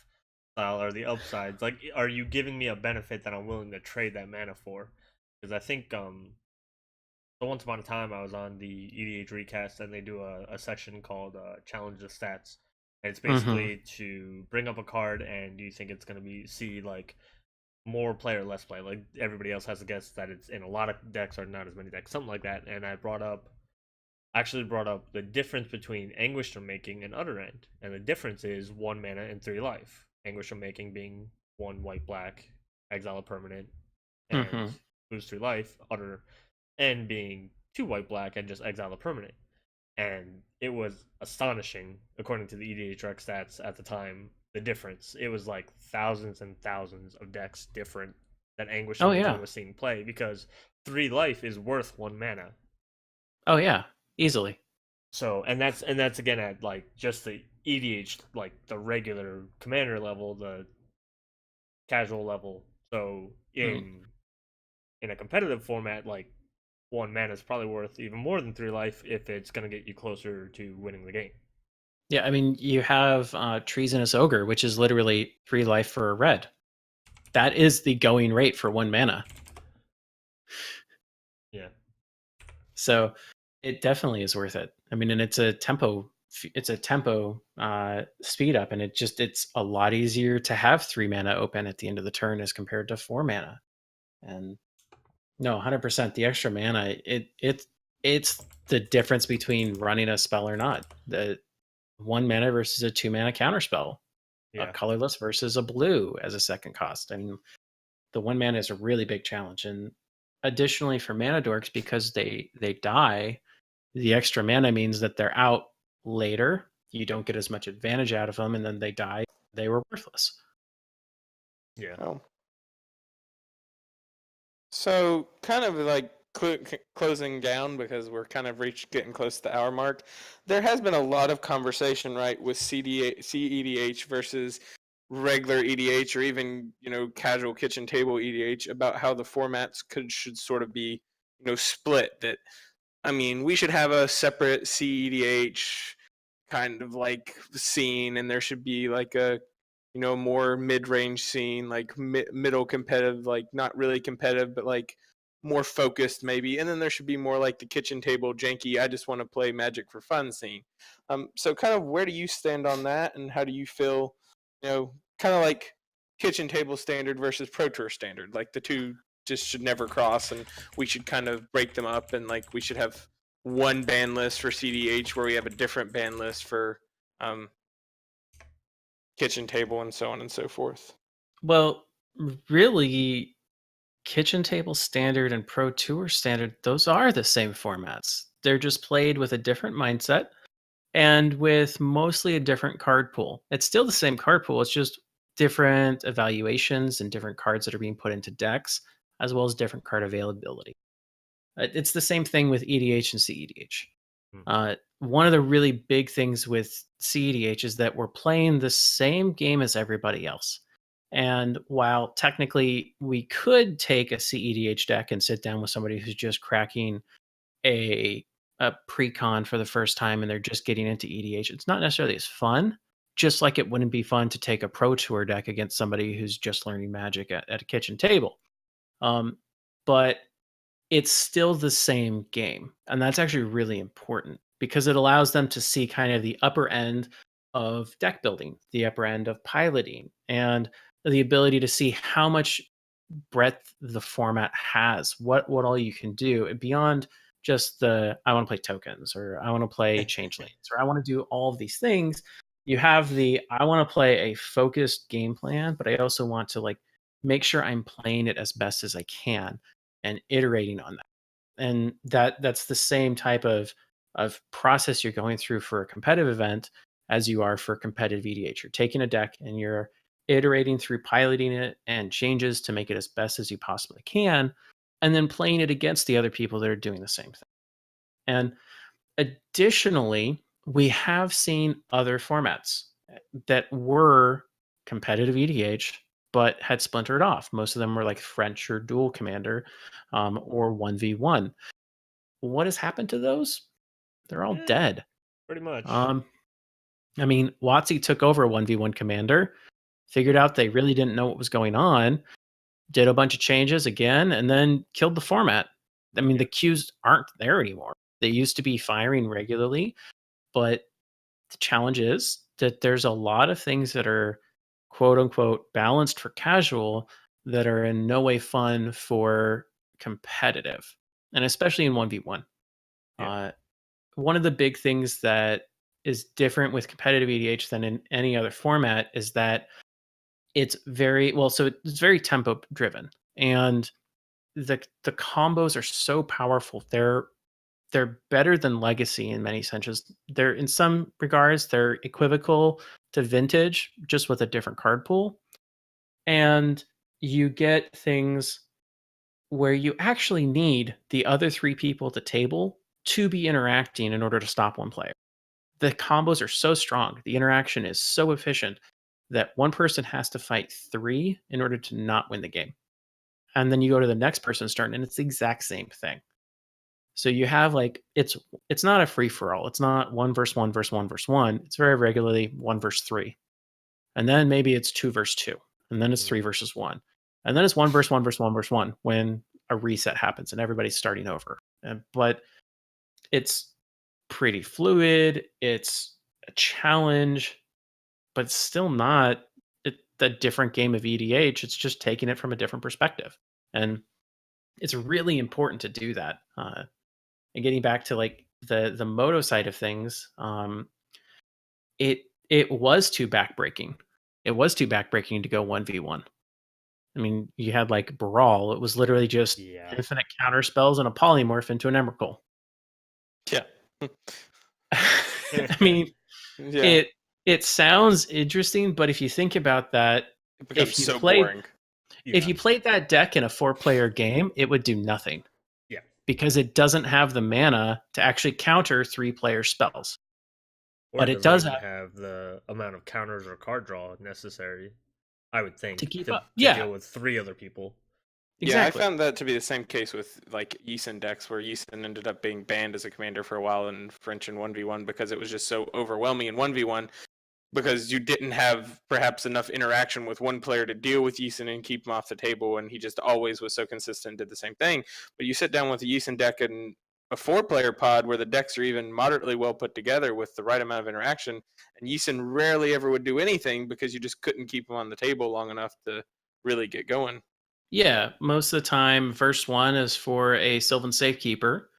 style, are the upsides like, are you giving me a benefit that I'm willing to trade that mana for? Because I think so once upon a time I was on the EDH recast and they do a section called Challenge the Stats. And it's basically to bring up a card and you think it's gonna be see like more play or less play. Like everybody else has to guess that it's in a lot of decks or not as many decks, something like that. And I actually brought up the difference between Anguish of Making and Utter End, and the difference is 1 mana and 3 life. Anguish of Making being 1 white black, exile a permanent, and lose 3 life. Utter End being 2 white black and just exile a permanent. And it was astonishing, according to the EDH rec stats at the time, the difference. It was like thousands and thousands of decks different that Anguish of Making was seeing play, because 3 life is worth 1 mana. Oh yeah, easily. So and that's again at like just the EDH, like the regular commander level, the casual level. So in a competitive format, like 1 mana is probably worth even more than 3 life if it's gonna get you closer to winning the game. Yeah, I mean, you have Treasonous Ogre, which is literally 3 life for a red. That is the going rate for 1 mana. Yeah. So it definitely is worth it. I mean, and it's a tempo speed up, and it's a lot easier to have 3 mana open at the end of the turn as compared to 4 mana. And no, 100%, the extra mana, it's the difference between running a spell or not. The 1 mana versus a 2 mana counterspell, a colorless versus a blue as a second cost. I mean, the 1 mana is a really big challenge. And additionally, for mana dorks, because they die, the extra mana means that they're out later. You don't get as much advantage out of them, and then they die. They were worthless. Yeah. Oh. So, kind of like closing down, because we're kind of getting close to the hour mark. There has been a lot of conversation, right, with cEDH versus regular EDH, or even casual kitchen table EDH, about how the formats should sort of be split. That, I mean, we should have a separate cEDH kind of like scene, and there should be like a more mid-range scene, like middle competitive, like not really competitive, but like more focused maybe. And then there should be more like the kitchen table janky, I just want to play Magic for fun scene. So kind of where do you stand on that, and how do you feel, kind of like kitchen table standard versus Pro Tour standard? Like the two just should never cross, and we should kind of break them up, and like we should have one ban list for cEDH where we have a different ban list for kitchen table, and so on and so forth. Well, really, kitchen table standard and Pro Tour standard, those are the same formats. They're just played with a different mindset and with mostly a different card pool. It's still the same card pool, it's just different evaluations and different cards that are being put into decks, as well as different card availability. It's the same thing with EDH and cEDH. One of the really big things with cEDH is that we're playing the same game as everybody else. And while technically we could take a cEDH deck and sit down with somebody who's just cracking a pre-con for the first time and they're just getting into EDH, it's not necessarily as fun, just like it wouldn't be fun to take a Pro Tour deck against somebody who's just learning Magic at a kitchen table. But it's still the same game. And that's actually really important because it allows them to see kind of the upper end of deck building, the upper end of piloting, and the ability to see how much breadth the format has, what all you can do beyond just the I want to play tokens, or I want to play change lanes, or I want to do all of these things. You have the I want to play a focused game plan, but I also want to like make sure I'm playing it as best as I can and iterating on that. And that's the same type of process you're going through for a competitive event as you are for competitive EDH. You're taking a deck and you're iterating through piloting it and changes to make it as best as you possibly can, and then playing it against the other people that are doing the same thing. And additionally, we have seen other formats that were competitive EDH but had splintered off. Most of them were like French or Dual Commander, or 1v1. What has happened to those? They're all dead. Pretty much. I mean, WotC took over a 1v1 Commander, figured out they really didn't know what was going on, did a bunch of changes again, and then killed the format. I mean, the queues aren't there anymore. They used to be firing regularly, but the challenge is that there's a lot of things that are quote unquote balanced for casual that are in no way fun for competitive, and especially in 1v1. One of the big things that is different with competitive EDH than in any other format is that it's very well, so it's very tempo driven, and the combos are so powerful. They're better than Legacy in many senses. They're in some regards they're equivocal to Vintage, just with a different card pool. And you get things where you actually need the other three people at the table to be interacting in order to stop one player. The combos are so strong, the interaction is so efficient that one person has to fight three in order to not win the game. And then you go to the next person's turn and it's the exact same thing. So you have like it's not a free for all. It's not 1v1 versus 1v1. It's very regularly 1v3. And then maybe it's 2v2. And then it's 3v1. And then it's 1v1 when a reset happens and everybody's starting over. But it's pretty fluid. It's a challenge, but it's still not a different game of EDH. It's just taking it from a different perspective. And it's really important to do that. And getting back to like the moto side of things, it was too backbreaking. It was too backbreaking to go 1v1. I mean, you had like Brawl. It was literally just infinite counter spells and a polymorph into an Emrakul. Yeah. I mean, it sounds interesting, but if you think about that, it becomes so boring. If you played that deck in a 4-player game, it would do nothing. Yeah. Because it doesn't have the mana to actually counter 3-player spells. Or but it does have the amount of counters or card draw necessary, I would think, to keep up. To deal with 3 other people. Exactly. Yeah, I found that to be the same case with like YISN decks, where YISN ended up being banned as a commander for a while in French and 1v1 because it was just so overwhelming in 1v1, because you didn't have perhaps enough interaction with one player to deal with YISN and keep him off the table, and he just always was so consistent, did the same thing. But you sit down with a YISN deck and a 4-player pod where the decks are even moderately well put together with the right amount of interaction, and YISN rarely ever would do anything because you just couldn't keep him on the table long enough to really get going. Yeah, most of the time, verse 1 is for a Sylvan Safekeeper,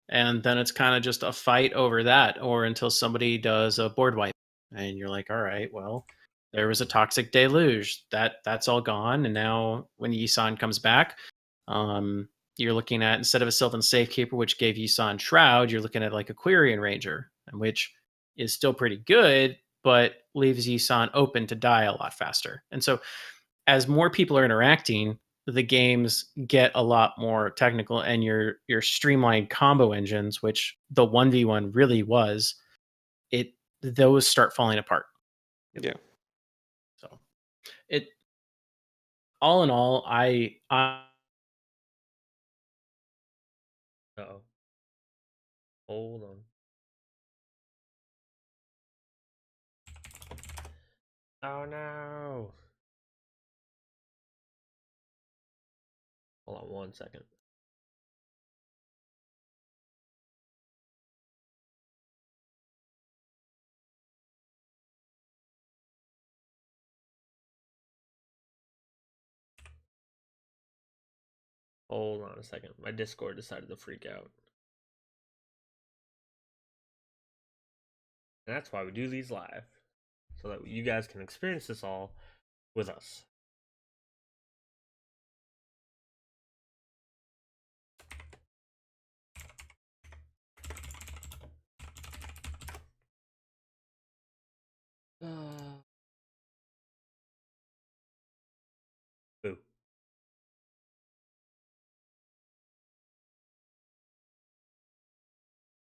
and then it's kind of just a fight over that, or until somebody does a board wipe, and you're like, all right, well, there was a Toxic Deluge. That's all gone, and now when Yisan comes back, you're looking at, instead of a Sylvan Safekeeper, which gave Yisan Shroud, you're looking at like a Quirion Ranger, which is still pretty good, but leaves Yisan open to die a lot faster. And so as more people are interacting, the games get a lot more technical, and your streamlined combo engines, which the 1v1 really was, those start falling apart. Yeah. So it, all in all, I Uh-oh. Hold on. Oh no. Hold on 1 second. Hold on a second. My Discord decided to freak out. And that's why we do these live, so that you guys can experience this all with us.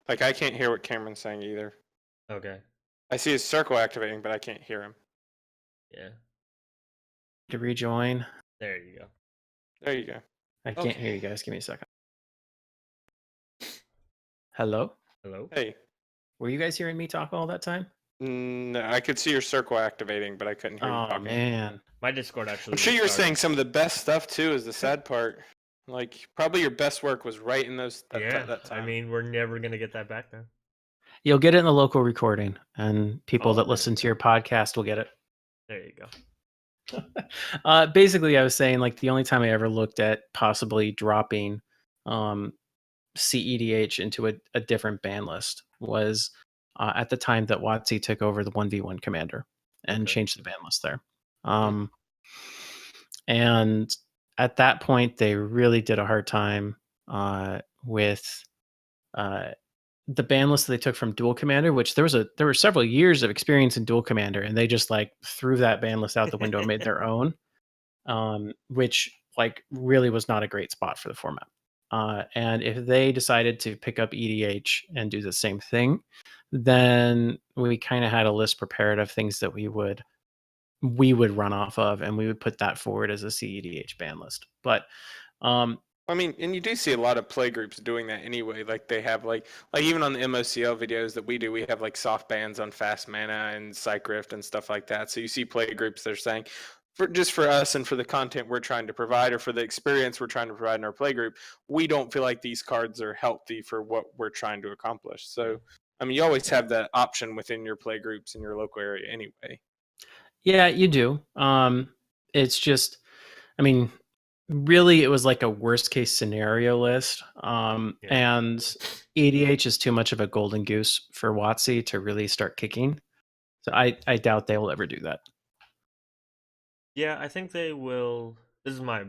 Like, I can't hear what Cameron's saying either. Okay. I see his circle activating, but I can't hear him. Yeah. To rejoin. There you go. There you go. I can't hear you guys. Give me a second. Hello? Hello. Hey. Were you guys hearing me talk all that time? No, I could see your circle activating, but I couldn't hear you Oh, talking. man. My Discord actually. I'm sure you were restarted. saying some of the best stuff too. Is the sad part. Like, probably your best work was right in those. That time. I mean, we're never gonna get that back now. You'll get it in the local recording, and people Oh, that there listen you to go. your podcast will get it. There you go. Basically, I was saying, like, the only time I ever looked at possibly dropping cEDH into a different ban list was at the time that WotC took over the 1v1 commander and changed the ban list there. And at that point, they really did a hard time with the ban list that they took from Dual Commander, which there were several years of experience in Dual Commander, and they just like threw that ban list out the window and made their own, which like really was not a great spot for the format. And if they decided to pick up EDH and do the same thing, then we kind of had a list prepared of things that we would run off of, and we would put that forward as a cEDH ban list. But I mean, and you do see a lot of play groups doing that anyway. Like they have like even on the MOCL videos that we do, we have like soft bans on fast mana and Psych Rift and stuff like that. So you see play groups that are saying, for us and for the content we're trying to provide or for the experience we're trying to provide in our play group, we don't feel like these cards are healthy for what we're trying to accomplish. So I mean, you always have that option within your play groups in your local area anyway. Yeah, you do. It's just, I mean, really, it was like a worst case scenario list. And EDH is too much of a golden goose for WotC to really start kicking. So I doubt they will ever do that. Yeah, I think they will. This is my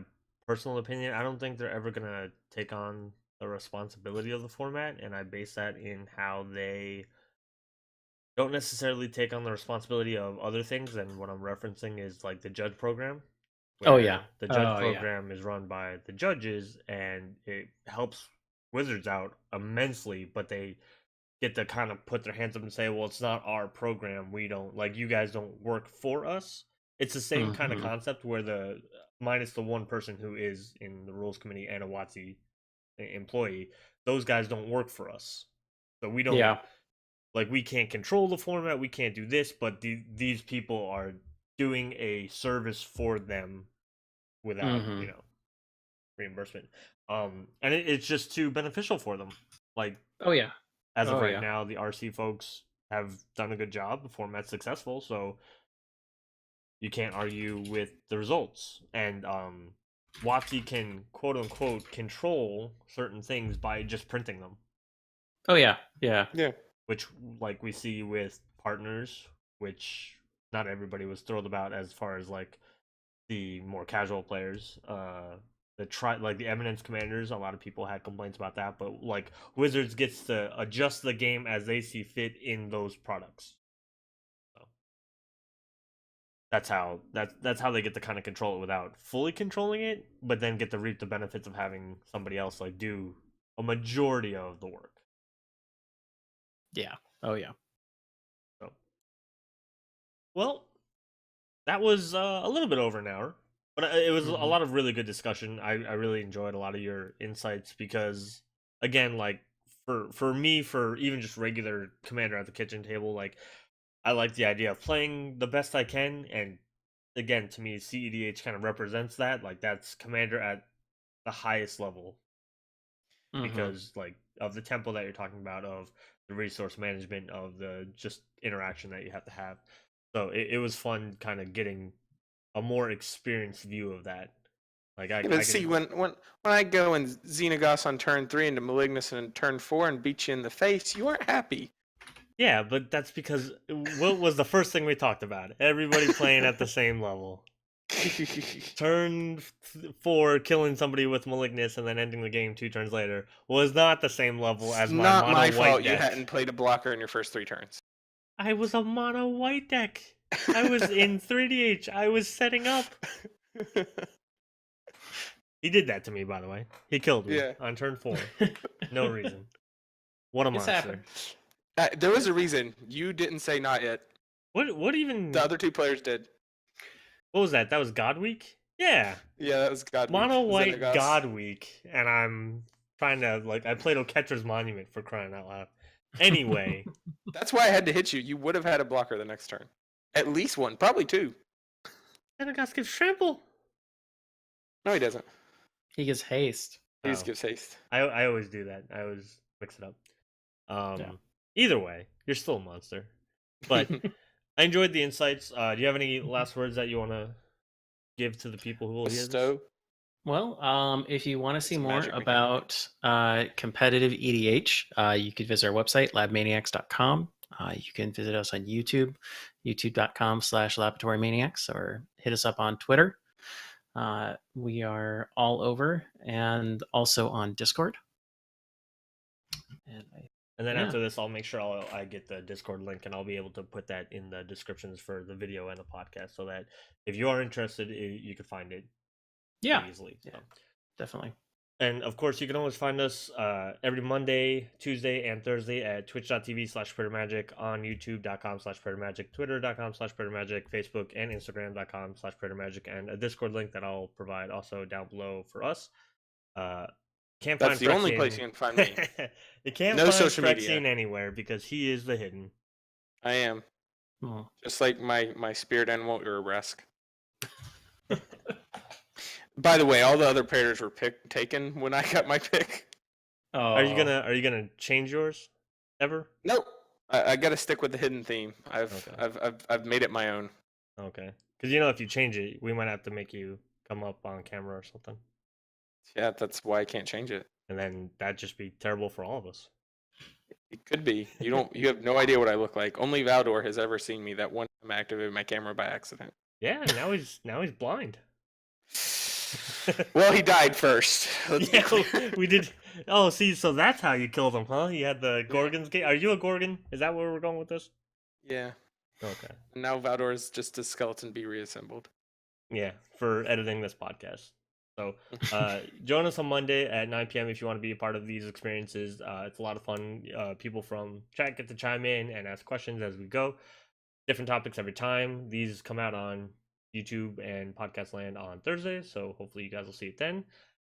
personal opinion. I don't think they're ever gonna take on the responsibility of the format, and I base that in how they don't necessarily take on the responsibility of other things. And what I'm referencing is like the judge program. Oh, yeah. The judge program is run by the judges, and it helps Wizards out immensely, but they get to kind of put their hands up and say, well, it's not our program. We don't, like, you guys don't work for us. It's the same kind of concept where the minus the one person who is in the rules committee and a WotC employee, those guys don't work for us. So we don't, like, we can't control the format. We can't do this, but these people are doing a service for them without, reimbursement. And it's just too beneficial for them. Like, as of right now, the RC folks have done a good job. The format's successful, so you can't argue with the results. And WotC can quote unquote control certain things by just printing them. Oh yeah. Which, like, we see with partners, which not everybody was thrilled about as far as like the more casual players. The Eminence commanders, a lot of people had complaints about that, but like Wizards gets to adjust the game as they see fit in those products. So that's how they get to kind of control it without fully controlling it, but then get to reap the benefits of having somebody else like do a majority of the work. Yeah. Oh yeah. So, well, that was a little bit over an hour. But it was a lot of really good discussion. I really enjoyed a lot of your insights because, again, like for me, for even just regular Commander at the kitchen table, like I like the idea of playing the best I can, and again, to me, cEDH kind of represents that. Like that's Commander at the highest level because, like, of the tempo that you're talking about, of the resource management, of the just interaction that you have to have. So it was fun, kind of getting a more experienced view of that. Like I see when I go and Xenagos on turn 3 into Malignus on turn 4 and beat you in the face, you aren't happy. Yeah, but that's because what was the first thing we talked about? Everybody playing at the same level. Turn 4, killing somebody with Malignus and then ending the game 2 turns later was not the same level as my not mono my white fault deck. You hadn't played a blocker in your first 3 turns. I was a mono white deck. I was in 3DH. I was setting up. He did that to me, by the way. He killed me on turn 4. No reason. What a It's monster. happened. There was a reason you didn't say not yet. What even? The other two players did. What was that? That was God Week? Yeah. Yeah, that was God. Mono white Xenagos. God Week. And I'm trying to, like, I played Okettra's Monument for crying out loud. Anyway. That's why I had to hit you. You would have had a blocker the next turn. At least one, probably two. Xenagos gives trample. No, he doesn't. He gets haste. He just Oh. gives haste. I always do that. I always mix it up. Yeah. Either way, you're still a monster. But I enjoyed the insights. Do you have any last words that you want to give to the people who will hear this? Bestow. Well, if you want to see It's a more magic mechanic. about competitive EDH, you could visit our website, labmaniacs.com. You can visit us on YouTube, youtube.com/laboratorymaniacs, or hit us up on Twitter. We are all over, and also on Discord. And then Yeah. after this, I'll make sure I get the Discord link, and I'll be able to put that in the descriptions for the video and the podcast, so that if you are interested, you can find it Yeah, easily. So. yeah. Definitely. And of course, you can always find us every Monday, Tuesday, and Thursday at twitch.tv/Praetor Magic, on youtube.com/Praetor Magic, twitter.com/Praetor Magic, Facebook and Instagram.com/Praetor Magic, and a Discord link that I'll provide also down below for us. Can't That's find the only Phyrexian. place you can find me. You can't No find social Phyrexian media. anywhere because he is the hidden. I am. Oh. Just like my spirit animal, Urabrask. By the way, all the other Praetors were taken when I got my pick. Oh. Are you gonna change yours ever? Nope. I got to stick with the hidden theme. Okay. I've made it my own. Okay, because if you change it, we might have to make you come up on camera or something, Yeah, that's why I can't change it. and then that'd just be terrible for all of us. It could be. You have no idea what I look like. Only Valdor has ever seen me that one time I activated my camera by accident. Yeah, now he's blind. Well, he died first. Let's be Yeah, clear. we did. Oh, see, so that's how you killed him, huh? You had the Gorgon's gate. Are you a Gorgon? Is that where we're going with this? Yeah. Okay. Now Valdor is just a skeleton be reassembled. Yeah, for editing this podcast. So join us on Monday at 9 p.m. if you want to be a part of these experiences. It's a lot of fun. People from chat get to chime in and ask questions as we go. Different topics every time. These come out on YouTube and Podcast Land on Thursday, so hopefully you guys will see it then.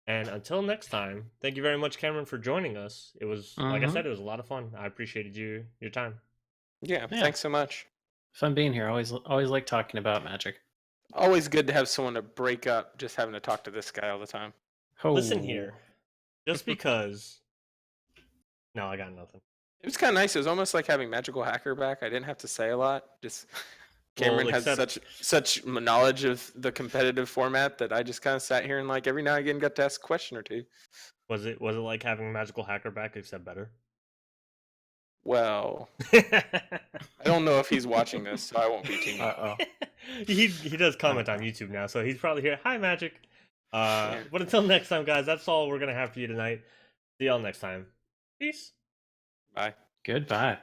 And until next time, thank you very much, Cameron, for joining us. It was, like I said, it was a lot of fun. I appreciated your time. Yeah, Yeah. thanks so much. Fun being here. Always like talking about magic. Always good to have someone to break up just having to talk to this guy all the time. Listen Oh. here, just because. No, I got nothing. It was kind of nice. It was almost like having Magical Hacker back. I didn't have to say a lot. Just Cameron has such knowledge of the competitive format that I just kind of sat here and like every now and again got to ask a question or two. Was it like having Magical Hacker back except better? Well, I don't know if he's watching this, so I won't be too much. Uh-oh. he does comment on YouTube now, so he's probably here. Hi, Magic. But until next time, guys, that's all we're gonna have for you tonight. See y'all next time. Peace. Bye. Goodbye.